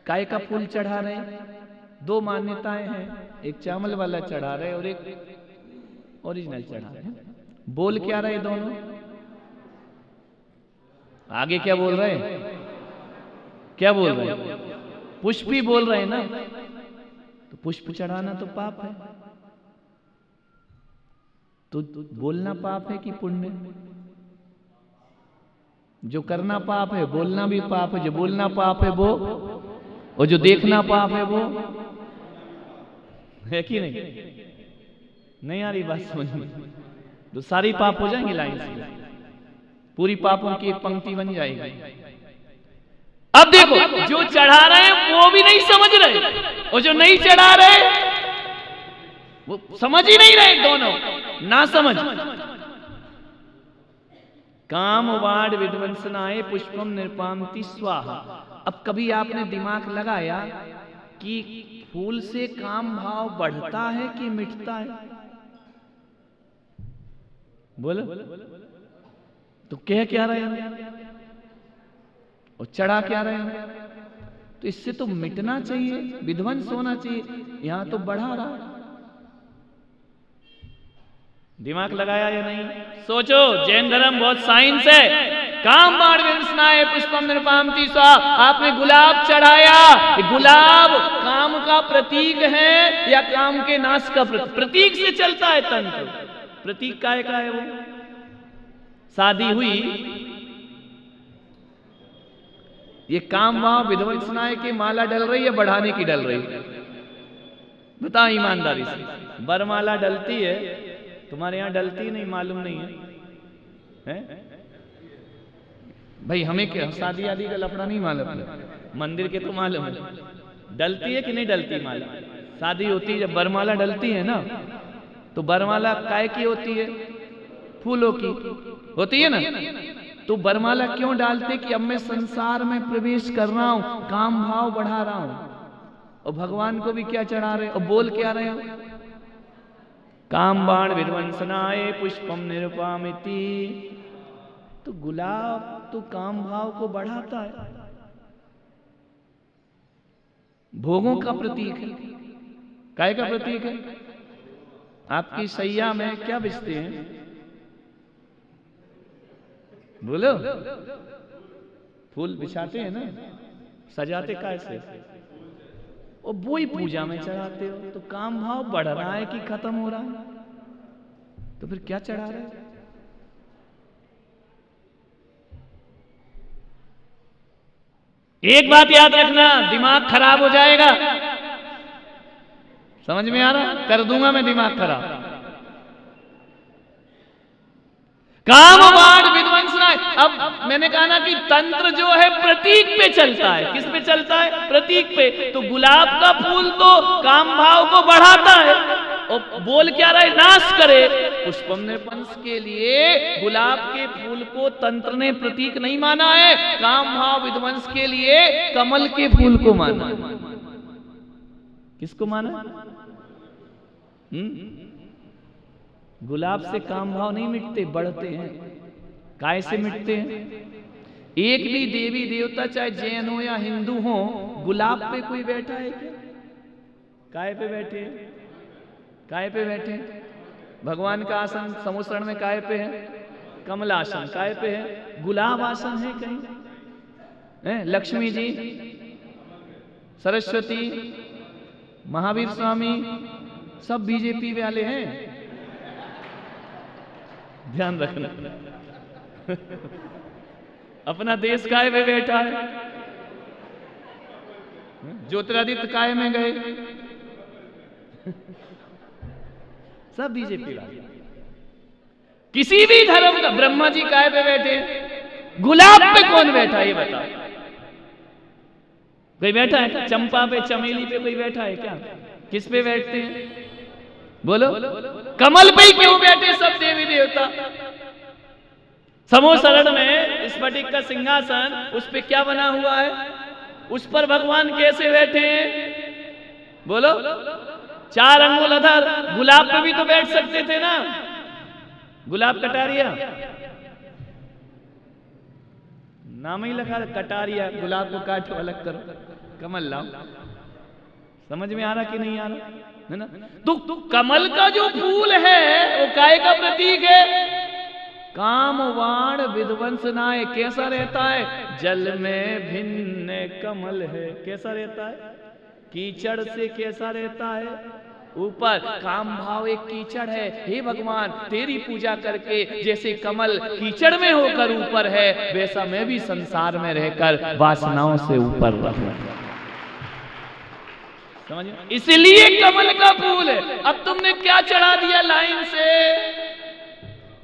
काय का फूल चढ़ा रहे, 2 मान्यताएं हैं, एक चावल वाला चढ़ा रहे और एक ओरिजिनल चढ़ा रहे। बोल क्या रहे दोनों? आगे क्या बोल रहे हैं? क्या बोल रहे हैं? पुष्प ही बोल रहे हैं ना। तो पुष्प चढ़ाना तो पाप है, तो बोलना पाप है कि पुण्य? जो करना पाप है बोलना भी पाप है, जो बोलना पाप है वो, और जो देखना पाप है वो है कि नहीं? नहीं आ रही बात समझ में? तो सारी पाप हो जाएंगे लाइन से, पूरी पापों की एक पंक्ति बन जाएगी। अब देखो, जो चढ़ा रहे हैं वो भी नहीं समझ रहे, और जो नहीं चढ़ा रहे वो समझ ही नहीं रहे, दोनों ना समझ। काम वाड विध्वंसनाय पुष्पम निर्पामति स्वाहा। अब कभी आपने दिमाग लगाया कि फूल से काम भाव बढ़ता है कि मिटता है? बोलो, तो कह क्या रहे हैं और चढ़ा क्या रहे हैं? तो इससे तो मिटना चाहिए, विध्वंस होना चाहिए, यहां तो बढ़ा रहा है। दिमाग लगाया या नहीं? सोचो, जैन धर्म बहुत साइंस है। काम बाण विंसनाय पुष्पम निर्पामति स्वाहा। आपने गुलाब चढ़ाया, गुलाब काम का प्रतीक है या काम के नाश का प्रतीक? प्रतीक से चलता है तंत्र। प्रतीक काय का है वो? शादी हुई, ये काम भाव विध्वंसनाय की माला डल रही है, बढ़ाने की डल रही है? बताओ ईमानदारी से। बरमाला डलती है, तुम्हारे यहां डलती नहीं, मालूम नहीं है? भाई हमें क्या शादी आदि का लफड़ा नहीं मालूम, मंदिर के तो मालूम है। डलती है कि नहीं डलती माला? शादी होती है, जब बरमाला डलती है ना, तो बरमाला काय की होती है? फूलों की होती है ना। तो बरमाला क्यों डालते? कि अब मैं संसार में प्रवेश कर रहा हूं, काम भाव बढ़ा रहा हूं, और भगवान को भी क्या चढ़ा रहे और बोल क्या रहे हो? काम बाण विध्वंसनाय पुष्पम निरुपामिति। तो गुलाब तो काम भाव को बढ़ाता है, भोगों का प्रतीक है। काय का प्रतीक है? आपकी सैया में क्या बिछते हैं? बोलो, फूल बिछाते हैं ना, सजाते कैसे? और वो ही पूजा में चढ़ाते हो। तो काम भाव बढ़ रहा है कि खत्म हो रहा है? तो फिर क्या चढ़ा रहे हो? एक बात याद रखना, दिमाग खराब हो जाएगा। समझ में आ रहा? कर दूंगा मैं दिमाग खराब। काम बाण विध्वंसनाय। अब मैंने कहा ना कि तंत्र जो है प्रतीक पे चलता है। किस पे चलता है? प्रतीक पे। तो गुलाब का फूल तो काम भाव को बढ़ाता है, और बोल क्या रहा है? नाश करे। पुष्पम निर्पंस के लिए गुलाब के फूल को तंत्र ने प्रतीक नहीं माना है, काम भाव विध्वंस के लिए कमल के फूल को माना। किसको माना? गुलाब से काम भाव नहीं मिटते, बढ़ते हैं। काय से मिटते हैं? एक भी देवी देवता, चाहे जैन हो या हिंदू हो, गुलाब पे कोई बैठा है क्या? काय पे बैठे हैं? काय पे बैठे हैं? भगवान का आसन समुसरण में काय पे है? कमल आसन। काय पे है? गुलाब आसन है कहीं? है? लक्ष्मी जी, सरस्वती, महावीर स्वामी सब बीजेपी वाले हैं, ध्यान रखना। अपना देश काय पे बैठा है? ज्योतिरादित्य काय में गए? सब बीजेपी वाले। किसी भी धर्म का ब्रह्मा जी काय पे बैठे? गुलाब पे कौन बैठा ये बताओ? कोई बैठा है? चंपा पे, चमेली पे कोई बैठा है क्या? किस पे बैठते हैं? बोलो, कमल पे ही क्यों बैठे सब देवी देवता? समोसरण में स्फटिक का सिंहासन, उस पे क्या बना हुआ है? उस पर भगवान कैसे बैठे हैं? बोलो, 4 अंगुल अधर। गुलाब पे भी तो बैठ सकते थे ना? गुलाब कटारिया नाम ही लगा, कटारिया। गुलाब को काटो, अलग करो, कमल लाओ। समझ में आ रहा कि नहीं आ रहा है ना? तो कमल का जो फूल है वो काय का प्रतीक है? काम वाण विध्वंसनाय। कैसा रहता है? जल में भिन्न कमल है। कैसा रहता है? कीचड़ से कैसा रहता है? ऊपर। काम भाव एक कीचड़ है। हे भगवान, तेरी पूजा करके जैसे कमल कीचड़ में होकर ऊपर है, वैसा मैं भी संसार में रहकर वासनाओं से ऊपर रहूं। समझ? इसलिए कमल का फूल है। अब तुमने क्या चढ़ा दिया लाइन से?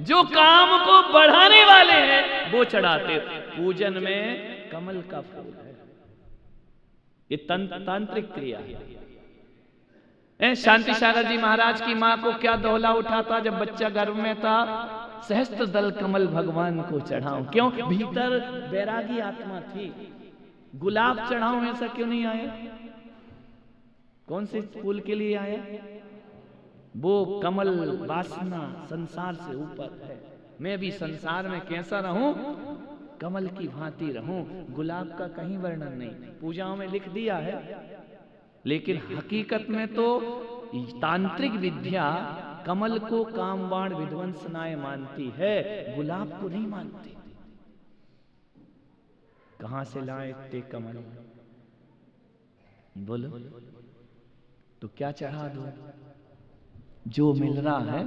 जो काम को बढ़ाने वाले हैं वो चढ़ाते। पूजन में कमल का फूल है। ये तांत्रिक क्रिया है। शांति सागर जी महाराज की मां को क्या दोहला उठा था जब बच्चा गर्भ में था? सहस्त्र दल कमल भगवान को चढ़ाऊं। क्यों? भीतर बैरागी आत्मा थी। गुलाब चढ़ाऊं, ऐसा क्यों नहीं आया? कौन से फूल के लिए आया? वो कमल वासना संसार से ऊपर है। मैं भी संसार में कैसा रहूं? कमल की भांति रहूं। गुलाब का कहीं वर्णन नहीं, पूजाओं में लिख दिया है, लेकिन हकीकत में तो तांत्रिक विद्या कमल को कामवाण विध्वंसनाय मानती है, गुलाब को नहीं मानती। कहां से लाए इतने कमल? बोलो तो क्या चढ़ा दो? जो मिल रहा है।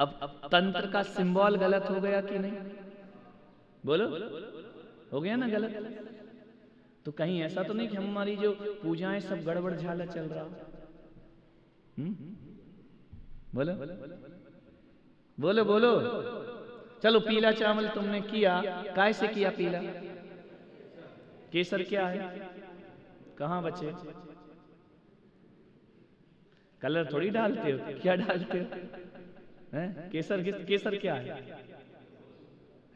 अब तंत्र का सिंबल गलत हो गया कि नहीं? बोलो, हो गया ना गलत? तो कहीं ऐसा तो नहीं कि हमारी जो पूजाएं सब गड़बड़ झाला चल रहा? बोलो बोलो बोलो। चलो, पीला चावल तुमने किया, काय से किया पीला? केसर क्या है? कहां बचे? कलर थोड़ी डालते हो, क्या डालते हो? हैं? केसर क्या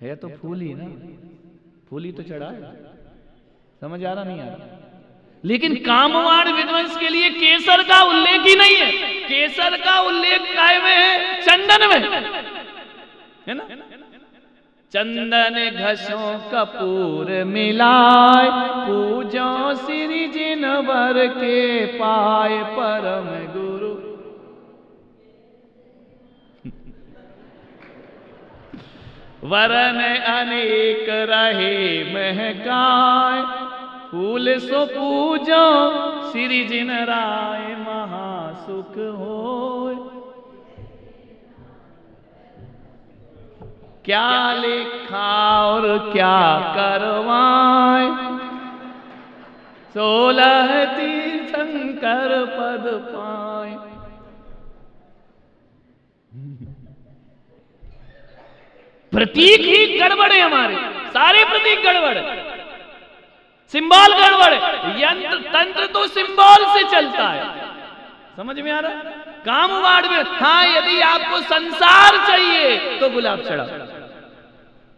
है तो फूल ही ना। फूल ही तो चढ़ा है। समझ आ रहा नहीं आ रहा? लेकिन कामवाण विध्वंस के लिए केसर का उल्लेख ही नहीं है। केसर का उल्लेख काय में है? चंदन में है ना। चंदन घसो कपूर मिलाए, पूजो श्री जिनवर के पाए परम गुरु। वरन अनेक रहे महकाए, फूल सो पूजो श्री जिन राय महासुख होय। क्या लिखा और क्या करवाए, 16 तीर्थंकर पद पाए। प्रतीक ही गड़बड़ है, हमारे सारे प्रतीक गड़बड़, सिंबल गड़बड़ है। यंत्र तंत्र तो सिंबल से चलता है। समझ में आ रहा? कामवाण में हाँ, यदि आपको संसार चाहिए तो गुलाब चढ़ा,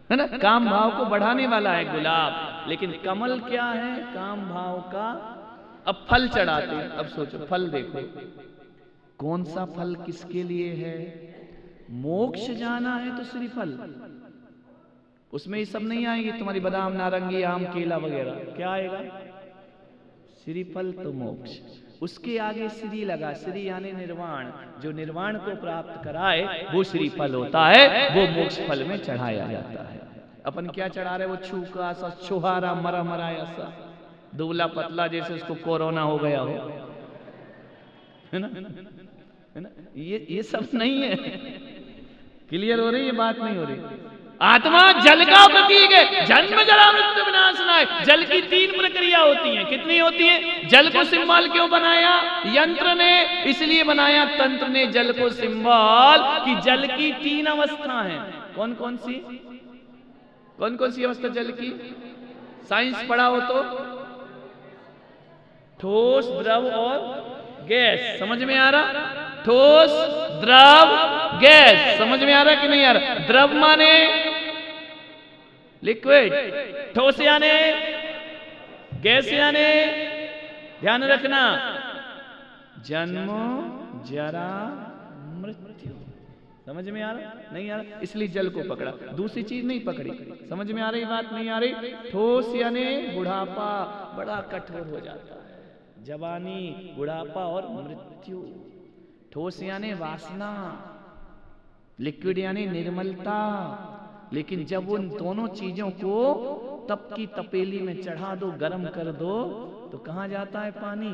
है ना। काम भाव को बढ़ाने वाला है गुलाब, लेकिन कमल क्या है? काम भाव का। अब फल चढ़ाते हैं। अब सोचो, फल देखो, कौन सा फल किसके लिए है? मोक्ष जाना है तो श्रीफल, उसमें ये सब नहीं आएंगे तुम्हारी बादाम, नारंगी, आम, केला वगैरह। क्या आएगा? श्रीफल तो मोक्ष। उसके आगे श्री लगा, श्री यानी निर्वाण। जो निर्वाण को प्राप्त कराए वो श्रीफल होता है, वो मोक्ष फल में चढ़ाया जाता है। अपन क्या चढ़ा रहे? वो छूका सा, छुहारा, मरा मराया सा, दुबला पतला, जैसे उसको कोरोना हो गया हो, है ना, है ना। ये सब नहीं है। क्लियर हो रही है बात? नहीं हो रही? आत्मा जल का प्रतीक है। जन्म जरा मृत्यु विनाशनाय। जल की 3 प्रक्रिया होती हैं। कितनी होती हैं? जल को सिंबल क्यों बनाया? यंत्र ने इसलिए बनाया, तंत्र ने जल को सिंबल कि जल की 3 अवस्था हैं। कौन कौन सी? कौन कौन सी अवस्था जल की? साइंस पढ़ा हो तो? ठोस, द्रव और गैस। समझ में आ रहा? ठोस, द्रव, गैस। समझ में आ रहा कि नहीं आ रहा? द्रव माने लिक्विड, ठोस यानी गैस, यानी ध्यान रखना जन्म जरा मृत्यु। समझ में आ रहा? नहीं आ रहा? इसलिए जल को पकड़ा, दूसरी चीज नहीं पकड़ी। समझ में आ रही बात? नहीं आ रही? ठोस यानी बुढ़ापा, बड़ा कठोर हो जाता है। जवानी, बुढ़ापा और मृत्यु। ठोस यानी वासना, लिक्विड यानी निर्मलता। लेकिन जब उन दोनों चीजों को तप की तपेली में चढ़ा दो, गर्म कर दो, तो कहां जाता है पानी?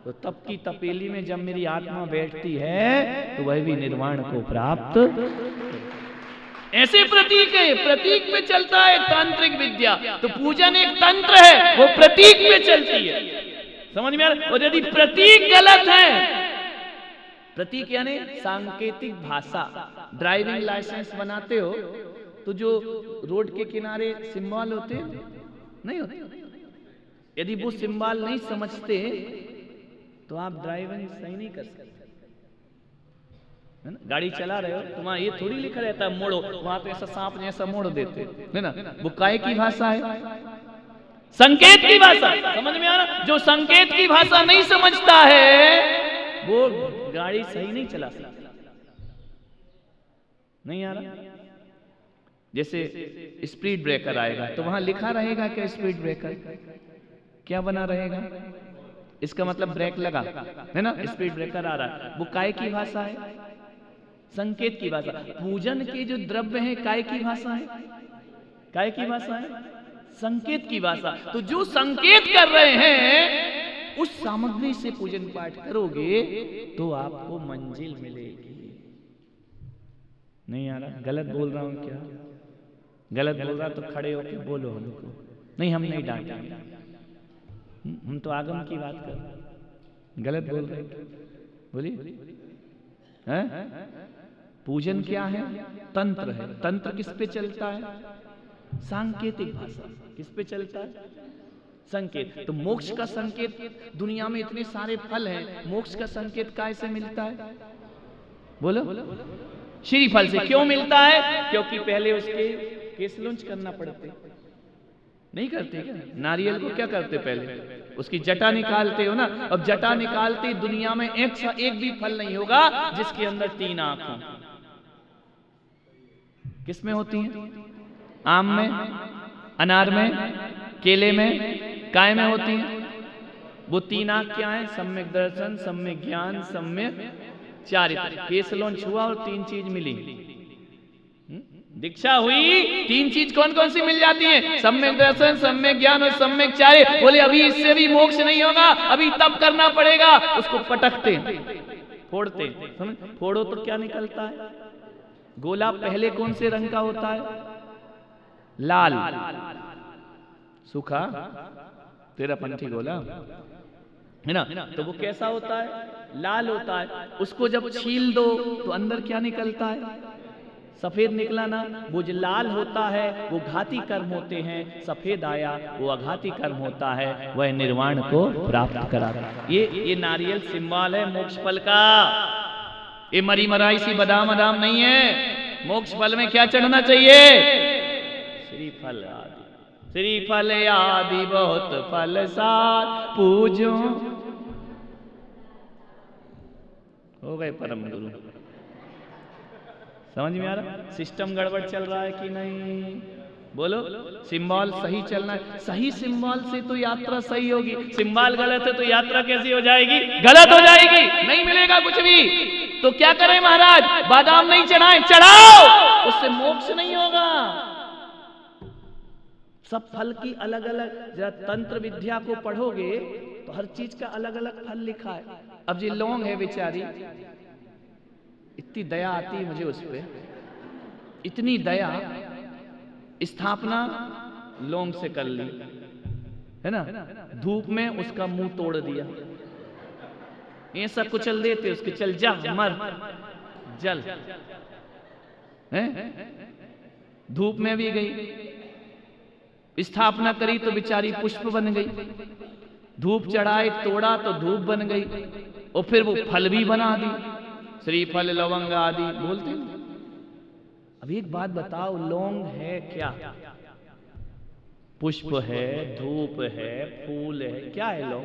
तो तप की तपेली में जब मेरी आत्मा बैठती है तो वह भी निर्वाण को प्राप्त। ऐसे प्रतीक है, प्रतीक पे चलता है तांत्रिक विद्या। तो पूजन एक तंत्र है, वो प्रतीक पे चलती है। समझ में आ रहा? और यदि प्रतीक गलत है, प्रतीक यानी सांकेतिक भाषा। ड्राइविंग लाइसेंस बनाते हो तो जो रोड के किनारे सिंबल होते नहीं होते, यदि वो सिंबल नहीं समझते तो आप ड्राइविंग सही नहीं कर सकते। है ना? गाड़ी चला रहे हो तो वहां ये थोड़ी लिखा रहता है मोड़ो, वहां पे ऐसा सांप जैसा मोड़ देते है ना। वो काय की भाषा है, संकेत की भाषा। समझ में आ रहा? जो संकेत की भाषा नहीं समझता है वो गाड़ी सही नहीं चला सकता। नहीं आ रहा? जैसे स्पीड ब्रेकर आएगा तो वहां लिखा रहेगा क्या स्पीड ब्रेकर, क्या बना रहेगा? इसका मतलब ब्रेक लगा, है ना। स्पीड ब्रेकर आ रहा है, वो काय की भाषा है, संकेत की भाषा। पूजन के जो द्रव्य है काय की भाषा है, काय की भाषा है, संकेत की भाषा। तो जो संकेत कर रहे हैं उस सामग्री से पूजन पाठ करोगे तो आपको मंजिल मिलेगी। नहीं आ रहा? गलत बोल रहा हूं क्या? गलत बोल रहा तो खड़े होके बोलो हमको। नहीं, हम नहीं डांटेंगे, हम तो आगम की बात कर रहे हैं। गलत बोल रहे, बोलिए। हैं? पूजन क्या है? तंत्र है। तंत्र किस पे चलता है? सांकेतिक भाषा। किस पे चलता है? संकेत। तो मोक्ष का संकेत, दुनिया में इतने सारे फल हैं, मोक्ष का संकेत कैसे मिलता है? बोलो। श्री फल से। क्यों मिलता है? क्योंकि पहले उसके केस लॉन्च करना पड़ते, नहीं करते क्या? नारियल को क्या करते? पहले उसकी जटा निकालते हो ना। अब जटा निकालते दुनिया में एक भी फल नहीं होगा जिसके अंदर 3 आंख हो। किस में होती हैं? आम में, अनार में, केले में, काय में होती हैं। वो 3 आंख क्या है? सम्यक दर्शन, सम्यक ज्ञान, सम्यक चारित्र। केस लॉन्च हुआ और 3 चीज मिली। दीक्षा हुई, 3 चीज कौन कौन सी मिल जाती हैं? सम्यक दर्शन, सम्यक ज्ञान और सम्यक चारित्र। बोले अभी इससे भी मोक्ष नहीं होगा, अभी तप करना पड़ेगा। उसको पटकते, फोड़ते। समझ? फोड़ो तो क्या निकलता है? गोला पहले कौन से रंग का होता है? लाल। सूखा तेरा पंथी गोला है ना, तो वो कैसा होता है? लाल होता है। उसको जब छील दो तो अंदर क्या निकलता है? सफेद निकला ना। वो जो लाल होता है वो घाती कर्म होते हैं, सफेद आया वो अघाती कर्म होता है, वह निर्वाण को प्राप्त कराता है। ये नारियल सिंबल है मोक्ष फल का। ये मरी मराई सी बादाम अदाम नहीं है। मोक्ष फल में क्या चढ़ना चाहिए? श्रीफल आदि। श्रीफल आदि बहुत फल सार पूजो। हो गए परम गुरु। समझ में आ रहा? सिस्टम गड़बड़ चल रहा है कि नहीं? बोलो। सिंबल सही चलना है, सही सिंबल से तो यात्रा सही होगी। सिंबल गलत है तो यात्रा कैसी हो जाएगी? गलत हो जाएगी, नहीं मिलेगा कुछ भी। तो क्या करें महाराज? बादाम नहीं चढ़ाएं? चढ़ाओ, उससे मोक्ष नहीं होगा। सब फल की अलग अलग, जब तंत्र विद्या को पढ़ोगे तो हर चीज का अलग अलग फल लिखा है। अब जी लौंग है बेचारी, इतनी दया आती है मुझे उस पे, इतनी दया। स्थापना लौंग से कर ली, है ना। धूप में उसका मुंह तोड़ दिया, ऐसा कुचल देते उसके, चल जा मर जल है। धूप में भी गई, स्थापना करी तो बेचारी पुष्प बन गई। धूप चढ़ाए तोड़ा तो धूप बन गई, और फिर वो फल भी बना दी, श्रीफल लवंग आदि बोलते हैं। अब एक बात बताओ, लौंग है क्या? पुष्प है, धूप है, फूल है, क्या है लौंग?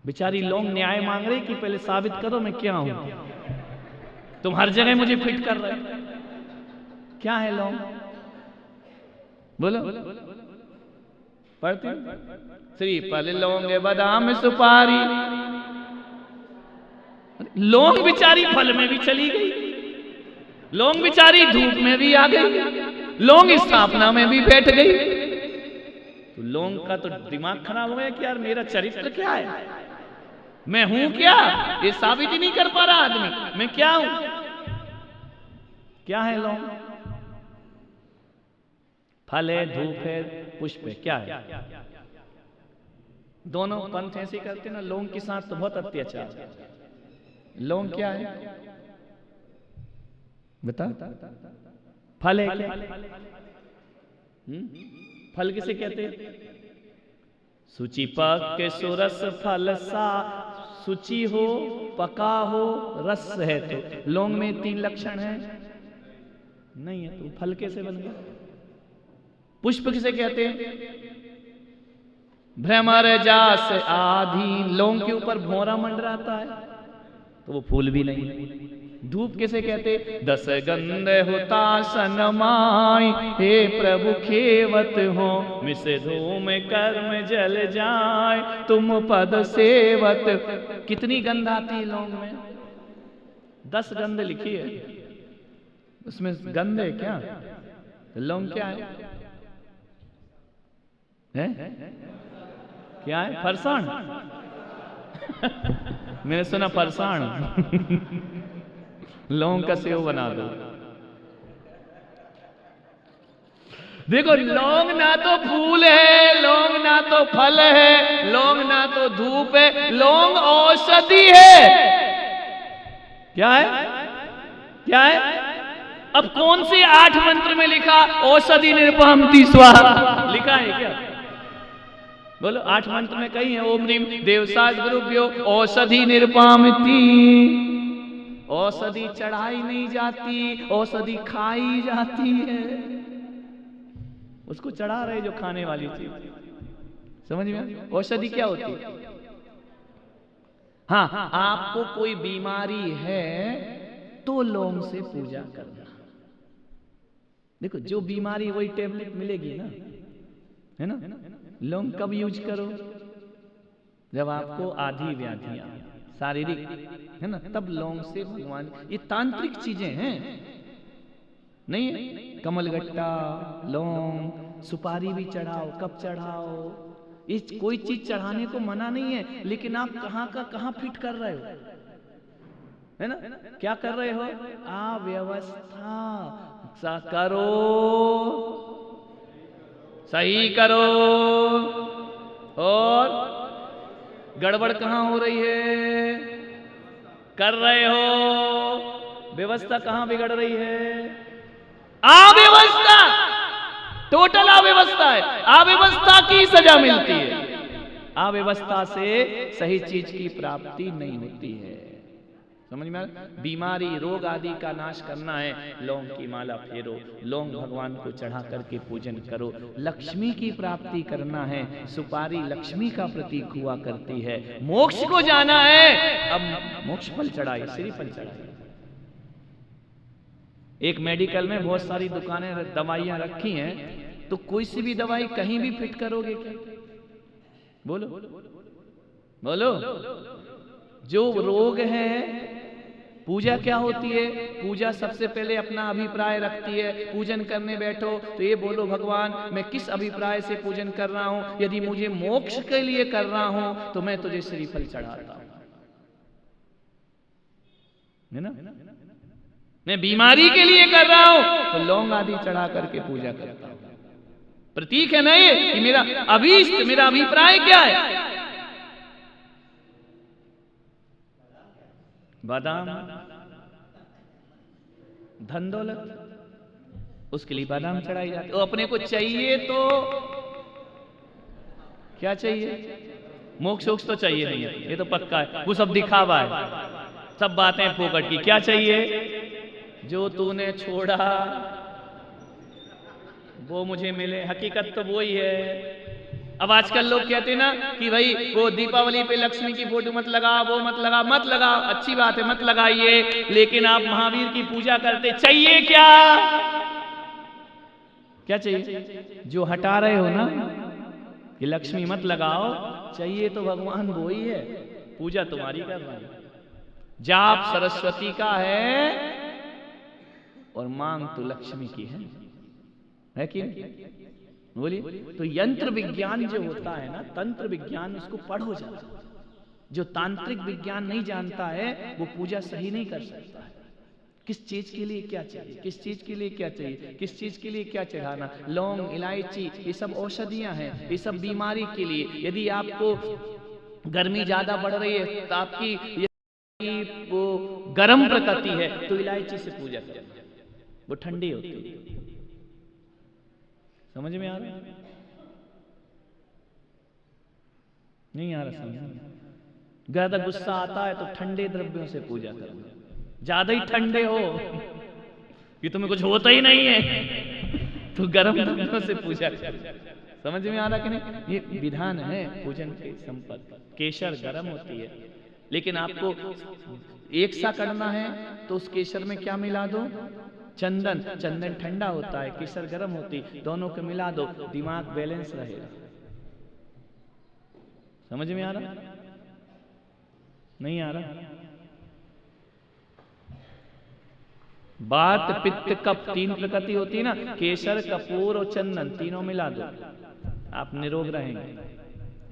बेचारी लौंग न्याय मांग रही कि पहले साबित करो मैं क्या हूं। तुम हर जगह मुझे फिट कर रहे हो। क्या है लौंग? बोलो। पढ़ते? श्रीफल लौंग बादाम सुपारी। लौंग बेचारी फल में भी चली गई, लौंग बेचारी धूप में भी आ गई, लौंग स्थापना में भी बैठ गई। तो लौंग का तो दिमाग खराब हो गया कि यार मेरा चरित्र क्या है, मैं हूं क्या, ये साबित ही नहीं कर पा रहा आदमी मैं क्या हूं। क्या है लौंग? फल है, धूप है, पुष्प है, क्या है? दोनों पंथ ऐसे करते ना, लौंग के साथ तो बहुत अत्याचार। लौंग क्या है बता? फल है क्या? फल किसे कहते हैं? सूची पक के सुरस फल सा, सूची हो पका हो रस है। तो लौंग में 3 लक्षण है नहीं है, तो फल कैसे बन गया? पुष्प किसे कहते हैं? भ्रमर जास आधी, लौंग के ऊपर भौरा मंडराता है तो वो फूल भी नहीं है। धूप किसे कहते? दस गंध होता सनमाई, हे प्रभु खेवत हो मिसे धूम कर्म जल जाए, तुम पद सेवत। कितनी गंध आती है लौंग में? 10 गंध लिखी है, उसमें गंध है क्या? लौंग क्या है? क्या है? फरसाण? मैंने सुना फरसाण। लौंग का सेव बना दो। देखो लौंग ना तो फूल है, लौंग ना तो फल है, लौंग ना तो धूप है, लौंग औषधि है। क्या है? क्या है? अब कौन से 8 मंत्र में लिखा औषधि निर्पहंति स्वाहा? लिखा है क्या? बोलो 8 मंत्र में कहीं है ओम ह्रीम देवसाज गुरुभ्यो औषधि निर्पामिति। औषधि चढ़ाई नहीं जाती, औषधि खाई जाती है। उसको चढ़ा रहे जो खाने वाली चीज। समझ में? औषधि क्या होती है? हाँ, आपको कोई बीमारी है तो लौंग से पूजा करना। देखो जो बीमारी वही टेबलेट मिलेगी ना, है ना? लौंग कब यूज करो? जब आपको आधी व्याधियां शारीरिक है ना, तब लौंग से भगवान। ये तांत्रिक चीजें हैं नहीं है? कमलगट्टा, लौंग, सुपारी भी चढ़ाओ, कब चढ़ाओ, इस कोई चीज चढ़ाने को मना नहीं है, लेकिन आप कहां का कहां फिट कर रहे हो, है ना? क्या कर रहे हो? अव्यवस्था सा करो, सही करो। और गड़बड़ कहां हो रही है? कर रहे हो। व्यवस्था कहां बिगड़ रही है? अव्यवस्था, टोटल अव्यवस्था है। अव्यवस्था की सजा मिलती है। अव्यवस्था से सही चीज की प्राप्ति नहीं होती है। समझ में? बीमारी रोग आदि का नाश करना है, लौंग की माला फेरो, लौंग भगवान को चढ़ा करके पूजन करो। लक्ष्मी की प्राप्ति करना है, सुपारी लक्ष्मी का प्रतीक हुआ करती है। मोक्ष को जाना है, अब मोक्ष फल चढ़ाई, श्रीफल चढ़ाई। एक मेडिकल में बहुत सारी दुकानें दवाइयां रखी हैं, तो कोई सी भी दवाई कहीं भी फिट करोगे क्या? बोलो बोलो। जो रोग है, पूजा क्या होती है? पूजा सबसे पहले अपना अभिप्राय रखती है। पूजन करने बैठो तो ये बोलो भगवान मैं किस अभिप्राय से पूजन कर रहा हूं? यदि मुझे मोक्ष के लिए कर रहा हूं तो मैं तुझे श्रीफल चढ़ाता हूं, है ना? मैं बीमारी के लिए कर रहा हूं तो लौंग आदि चढ़ा करके पूजा करता हूं। प्रतीक है ना ये कि मेरा अभीष्ट, मेरा अभिप्राय क्या है? बादाम, धन दौलत, उसके लिए बादाम चढ़ाई जाती है। अपने को चाहिए तो क्या चाहिए? मोक्ष वोक्ष तो चाहिए नहीं है, ये तो पक्का है, वो सब दिखावा है, सब बातें फोकट की। क्या चाहिए? जो तूने छोड़ा वो मुझे मिले, हकीकत तो वही है। अब आजकल लोग कहते हैं ना कि भाई वो दीपावली पे लक्ष्मी की फोटो मत लगा, वो मत लगा, मत लगा, अच्छी बात है मत लगाइए, लेकिन आप महावीर की पूजा करते, चाहिए क्या? क्या चाहिए? जो हटा रहे हो ना कि लक्ष्मी मत लगाओ, चाहिए तो भगवान वो ही है, पूजा तुम्हारी कर रहा है। जाप सरस्वती का है और मांग तो लक्ष्मी की है कि नहीं? बोलिए। तो यंत्र विज्ञान जो होता है ना, तंत्र विज्ञान, उसको पढ़ो जरा। जो तांत्रिक विज्ञान नहीं जानता है वो पूजा सही नहीं कर सकता है। किस चीज के लिए क्या चाहिए, किस चीज के लिए क्या चाहिए, किस चीज के लिए क्या चढ़ाना। लौंग, इलायची, ये सब औषधियां हैं, ये सब बीमारी के लिए। यदि आपको गर्मी ज्यादा बढ़ रही है तो आपकी वो गर्म प्रकृति है तो इलायची से पूजा करें, वो ठंडी होती है। समझ में आ रहा है? नहीं आ रहा समझ? ज्यादा गुस्सा आता है तो ठंडे द्रव्यों से पूजा करो। ज्यादा ही ठंडे हो कि तुम्हें कुछ होता ही नहीं है तो गर्म द्रव्यों से पूजा करो। समझ में आ रहा कि नहीं? ये विधान है पूजन के संपर्क। केसर गर्म होती है, लेकिन आपको एक सा करना है तो उस केसर में क्या मिला दो? चंदन। चंदन ठंडा होता है, केसर गर्म होती, दोनों को मिला दो, दिमाग बैलेंस रहेगा। समझ में आ रहा? नहीं आ रहा? वात, पित्त, कफ, 3 प्रकृति होती है ना, केसर, कपूर और चंदन, तीनों मिला दो, आप निरोग रहेंगे।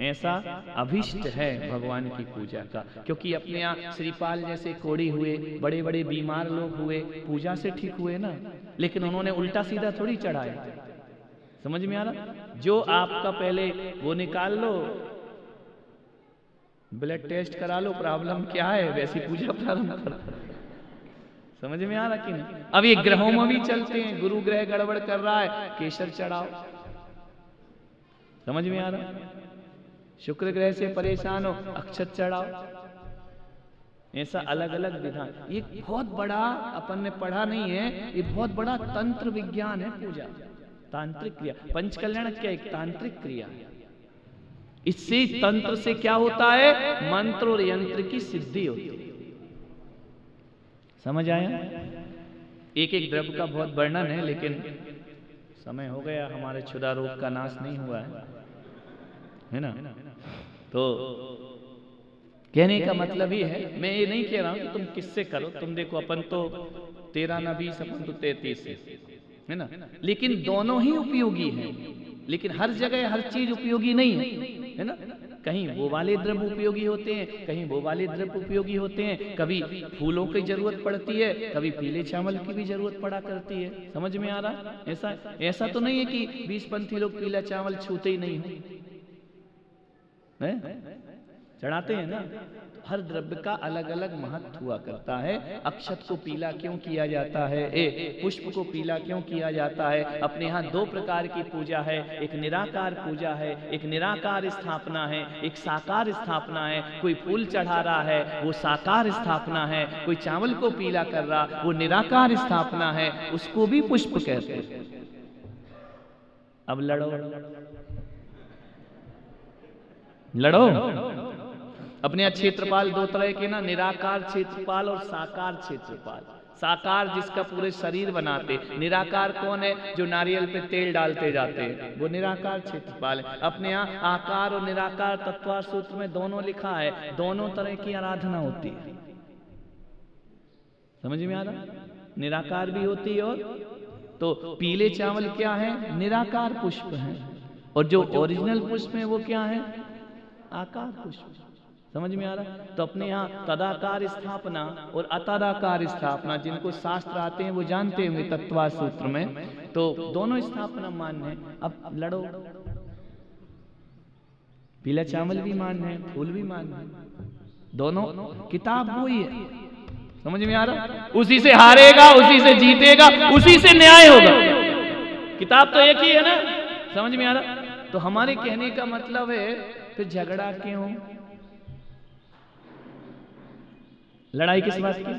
ऐसा अभिष्ट है भगवान की पूजा का। क्योंकि अपने यहाँ श्रीपाल जैसे कोढ़ी हुए, बड़े बड़े बीमार लोग हुए, पूजा से ठीक हुए ना, लेकिन उन्होंने उल्टा सीधा थोड़ी चढ़ाया। समझ में आ रहा? जो आपका पहले वो निकाल लो, ब्लड टेस्ट करा लो, प्रॉब्लम क्या है, वैसी पूजा प्रारंभ करो। समझ में आ रहा कि नहीं? अब ये ग्रहों में भी चलते हैं, गुरु ग्रह गड़बड़ कर रहा है, केसर चढ़ाओ। समझ में आ रहा? शुक्र ग्रह से परेशान हो, अक्षत चढ़ाओ। ऐसा अलग अलग विधान। ये बहुत बड़ा, अपन ने पढ़ा नहीं है, ये बहुत बड़ा तंत्र विज्ञान है पूजा, तांत्रिक क्रिया। पंचकल्याण क्या? एक तांत्रिक क्रिया। इससे तंत्र से क्या होता है? मंत्र और यंत्र की सिद्धि होती है। समझ आया? एक एक द्रव्य का बहुत वर्णन है, लेकिन समय हो गया, हमारे क्षुधा रोग का नाश नहीं हुआ है ना? तो कहने का मतलब ही है, मैं ये नहीं कह रहा हूं कि तुम किससे करो। तुम देखो, अपन तो 13 ना 20, अपन तो 33 है ना, लेकिन दोनों ही उपयोगी हैं। लेकिन हर जगह हर चीज उपयोगी नहीं है ना? कहीं वो वाले द्रव्य उपयोगी होते हैं, कहीं वो वाले द्रव्य उपयोगी होते हैं। कभी फूलों की जरूरत पड़ती है, कभी पीले चावल की भी जरूरत पड़ा करती है। समझ में आ रहा? ऐसा तो नहीं है कि 20 पंथी लोग पीला चावल छूते ही नहीं हो, चढ़ाते हैं ना। तो हर द्रव्य का अलग अलग महत्व हुआ करता है। अक्षत को पीला क्यों किया जाता है, पुष्प को पीला क्यों किया जाता है? अपने यहाँ 2 प्रकार की पूजा है, एक निराकार पूजा है, एक निराकार स्थापना है, एक साकार स्थापना है। कोई फूल चढ़ा रहा है वो साकार स्थापना है, कोई चावल को पीला कर रहा वो निराकार स्थापना है, उसको भी पुष्प कहते हैं। अब लड़ो अपने यहाँ क्षेत्रपाल 2 तरह के ना, निराकार क्षेत्रपाल और साकार क्षेत्रपाल। साकार जिसका पूरे शरीर बनाते, निराकार कौन है? जो नारियल पे तेल डालते जाते हैं, वो निराकार क्षेत्रपाल है। अपने यहाँ आकार और निराकार तत्व सूत्र में दोनों लिखा है, दोनों तरह की आराधना होती है। समझ में आ रहा? निराकार भी होती है। और तो पीले चावल क्या है? निराकार पुष्प है, और जो ओरिजिनल पुष्प है वो क्या है? आकार पुष्प। समझ में आ रहा? तो अपने यहाँ तदाकार स्थापना और अतदाकार स्थापना, जिनको शास्त्र आते हैं वो जानते होंगे तत्वा सूत्र में, तो दोनों स्थापना मान्य है। अब लड़ो, पीला चावल भी मान्य है, फूल भी मान्य है, दोनों किताब वही है। समझ में आ रहा? उसी से हारेगा, उसी से जीतेगा, उसी से न्याय होगा। किताब तो एक ही है ना। समझ में आ रहा? तो हमारे कहने का मतलब है, फिर झगड़ा क्यों, लड़ाई किस बात की?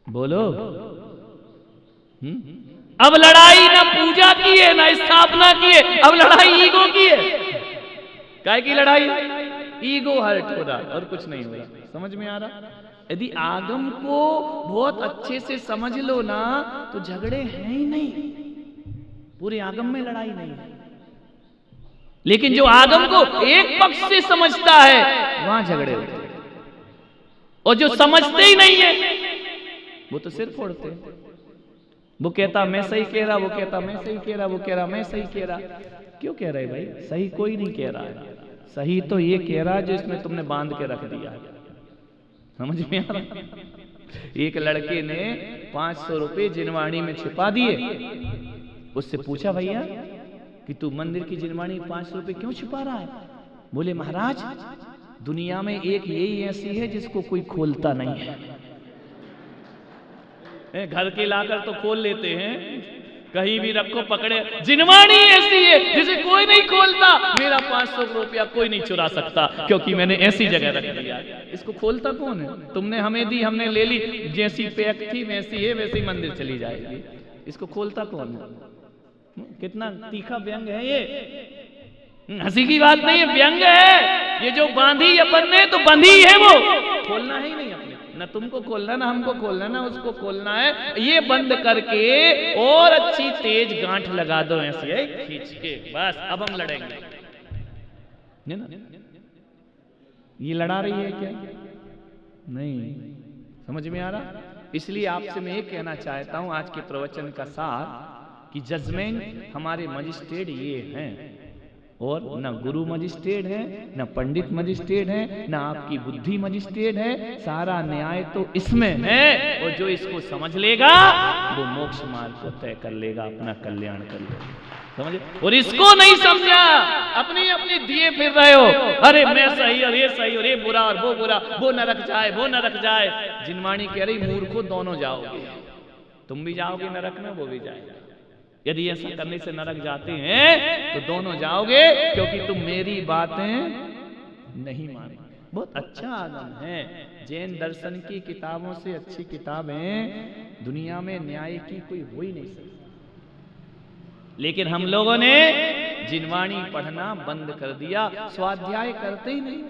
बोलो। अब लड़ाई ना पूजा की है ना स्थापना की है, अब लड़ाई ईगो की है। काय की लड़ाई? ईगो हर्ट हो रहा, और कुछ नहीं हो रहा। समझ में आ रहा? यदि आगम को बहुत अच्छे से समझ लो ना, तो झगड़े हैं ही नहीं, पूरे आगम में लड़ाई नहीं है। लेकिन जो आगम को एक पक्ष से समझता है वहां झगड़े होते हैं, और जो समझते ही नहीं है वो तो सिर फोड़ते हैं। वो कहता मैं सही कह रहा, वो कहता मैं सही कह रहा, वो कह रहा मैं सही कह रहा। क्यों कह रहे भाई? सही कोई नहीं कह रहा है, सही तो ये कह रहा है जो इसमें तुमने बांध के रख दिया। समझ में आ रहा? एक लड़के ने 500 रुपए जिनवाणी में छिपा दिए। उससे पूछा भैया कि तू मंदिर की जिनवाणी 500 रुपए क्यों छिपा रहा है? बोले महाराज दुनिया में एक यही ऐसी है जिसको कोई खोलता नहीं है। घर के लाकर तो खोल लेते हैं, कहीं भी रखो पकड़े। जिनवाणी ऐसी है जिसे कोई नहीं खोलता। मेरा 500 रुपया कोई नहीं चुरा सकता क्योंकि मैंने ऐसी जगह रख दिया। इसको खोलता कौन है? तुमने हमें दी, हमने ले ली, जैसी पैक थी वैसी है, वैसे ही मंदिर चली जाएगी। इसको खोलता कौन है? कितना तीखा व्यंग है ये, हंसी की बात नहीं है, व्यंग है। ये जो बांधी अपन ने तो बंधी है, वो खोलना ही नहीं अपने, ना तुमको खोलना ना हमको खोलना ना उसको खोलना है। ये बंद करके और अच्छी तेज गांठ लगा दो ऐसे है खींच के, बस अब हम लड़ेंगे। ना ये लड़ा रही है क्या? नहीं। समझ में आ रहा? इसलिए आपसे मैं ये कहना चाहता हूं आज के प्रवचन का सार कि जजमेंट हमारे मजिस्ट्रेट ये हैं, और न गुरु मजिस्ट्रेट है, न पंडित मजिस्ट्रेट है, न आपकी बुद्धि मजिस्ट्रेट है। सारा न्याय तो इसमें है, और जो इसको समझ लेगा वो मोक्ष मार्ग को तय कर लेगा, अपना कल्याण कर लेगा। समझे? और इसको नहीं समझा, अपनी अपनी दिए फिर रहे हो, अरे मैं सही और ये सही और ये बुरा और वो बुरा, वो नरक जाए वो नरक जाए। जिनवाणी कह रही मूर्खो दोनों जाओगे, तुम भी जाओगे नरक में, वो भी जाएगा। यदि ऐसा करने से नरक जाते हैं तो दोनों जाओगे, क्योंकि तुम मेरी बातें नहीं माने। बहुत अच्छा आगम है। जैन दर्शन की किताबों से अच्छी किताबें दुनिया में न्याय की कोई हो ही नहीं सकती। लेकिन हम लोगों ने जिनवाणी पढ़ना बंद कर दिया, स्वाध्याय करते ही नहीं,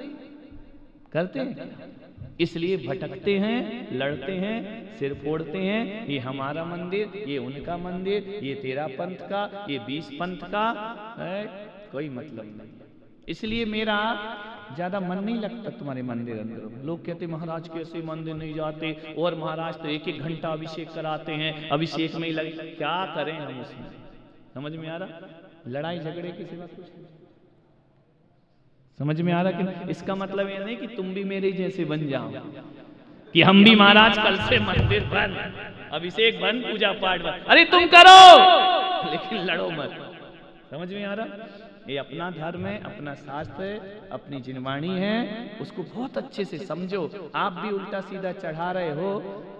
करते हैं, इसलिए भटकते हैं, लड़ते हैं, सिर फोड़ते हैं। ये हमारा मंदिर, ये उनका मंदिर, ये तेरा पंथ का, ये 20 पंथ का है, कोई मतलब नहीं। इसलिए मेरा ज्यादा मन नहीं लगता तुम्हारे मंदिर अंदर। लोग कहते महाराज कैसे मंदिर नहीं जाते, और महाराज तो 1-1 घंटा अभिषेक कराते हैं, अभिषेक में ही लगे। क्या करें हम उसमें? समझ में आ रहा? लड़ाई झगड़े के सिवा कुछ नहीं। समझ में आ रहा कि इसका मतलब ये नहीं कि तुम भी मेरे जैसे बन जाओ, कि हम भी महाराज कल से मंदिर बंद, अभिषेक बंद, पूजा पाठ बंद। अरे तुम करो लेकिन लड़ो मत। समझ में आ रहा? ये अपना धर्म है, अपना शास्त्र है, अपनी जिनवाणी है, उसको बहुत अच्छे से समझो। आप भी उल्टा सीधा चढ़ा रहे हो,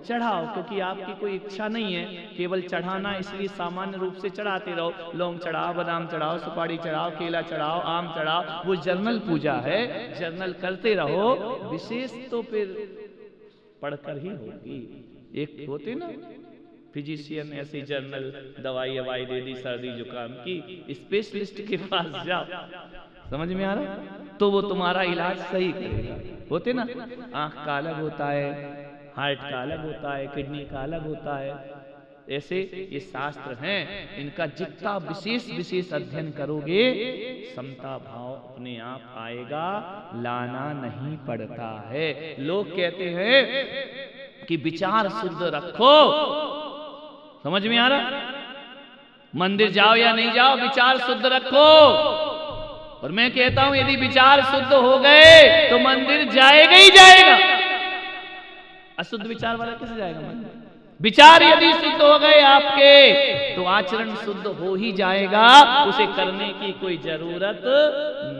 चढ़ाओ, क्योंकि आपकी कोई इच्छा नहीं है केवल चढ़ाना, इसलिए सामान्य रूप से चढ़ाते रहो। लौंग चढ़ाओ, बादाम चढ़ाओ, सुपारी चढ़ाओ, केला चढ़ाओ, आम चढ़ाओ, वो जर्नल पूजा है, जर्नल करते रहो। विशेष तो फिर पढ़कर ही होगी। एक होते ना फिजिशियन, ऐसी जर्नल दवाई हवाई दे दी सर्दी जुकाम की, स्पेशलिस्ट के पास जाओ। समझ में आ रहा? तो वो तुम्हारा इलाज सही करेगा। होते ना, आंख का अलग होता है, हार्ट का अलग होता है, किडनी का अलग होता है। ऐसे ये शास्त्र हैं, इनका जितना विशेष अध्ययन करोगे समता भाव अपने आप आएगा, लाना नहीं पड़ता है। लोग कहते हैं कि विचार शुद्ध रखो। समझ में आ रहा? मंदिर जाओ या नहीं जाओ, विचार शुद्ध रखो। और मैं कहता हूं यदि विचार शुद्ध हो गए तो मंदिर जाएगा ही जाएगा। अशुद्ध विचार वाला कैसे जाएगा मंदिर? विचार यदि शुद्ध हो गए आपके तो आचरण शुद्ध हो ही जाएगा, उसे करने की कोई जरूरत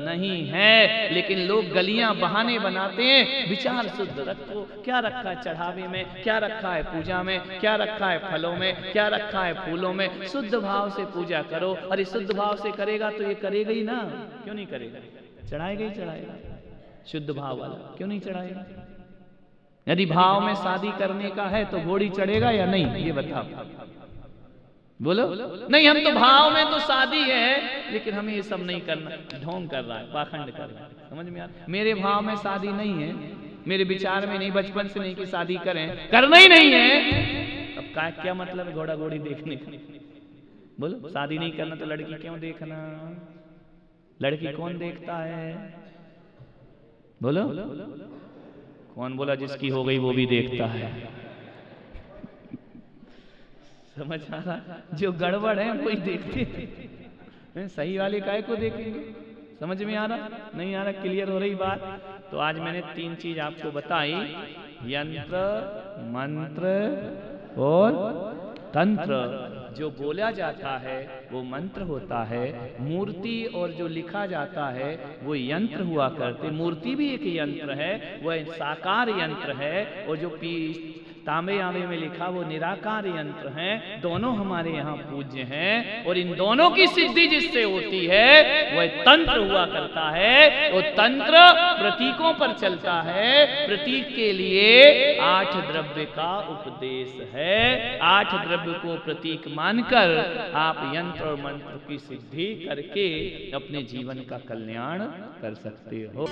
नहीं है। लेकिन लोग गलियां बहाने बनाते हैं, विचार शुद्ध रखो। क्या रखा है चढ़ावे में, क्या रखा है पूजा में, क्या रखा है फलों में, क्या रखा है फूलों में। शुद्ध भाव से पूजा करो। अरे शुद्ध भाव से करेगा तो ये करेगा ही ना, क्यों नहीं करेगा? चढ़ाएगा ही चढ़ाएगा। शुद्ध भाव वाला क्यों नहीं चढ़ाएगा? यदि भाव में शादी करने का है तो घोड़ी चढ़ेगा या नहीं, ये बताओ। बोलो नहीं, हम तो भाव में तो शादी है, लेकिन हमें ये सब नहीं करना। ढोंग कर रहा है, पाखंड कर रहा है। समझ में आ? मेरे भाव में शादी नहीं है, मेरे विचार में नहीं, बचपन से नहीं कि शादी करें, करना ही नहीं है। अब क्या मतलब है घोड़ा घोड़ी देखने का? बोलो शादी नहीं करना तो लड़की क्यों देखना? लड़की कौन देखता है? बोलो कौन बोला जिसकी हो गई वो भी देखता है? समझ आ रहा? जो गड़बड़ है वही देखते हैं, सही वाले काय को देखेंगे? समझ में आ रहा? नहीं आ रहा? क्लियर हो रही बात? तो आज मैंने 3 चीज आपको बताई, यंत्र, मंत्र और तंत्र। जो बोला जाता है वो मंत्र होता है, मूर्ति और जो लिखा जाता है वो यंत्र हुआ करते। मूर्ति भी एक यंत्र है, वह साकार यंत्र है, और जो तांबे आंबे में लिखा वो निराकार यंत्र हैं। दोनों हमारे यहाँ पूज्य हैं, और इन दोनों की सिद्धि जिससे होती है वह तंत्र हुआ करता है। वो तंत्र प्रतीकों पर चलता है, प्रतीक के लिए 8 द्रव्य का उपदेश है। 8 द्रव्य को प्रतीक मानकर आप यंत्र और मंत्र की सिद्धि करके अपने जीवन का कल्याण कर सकते हो।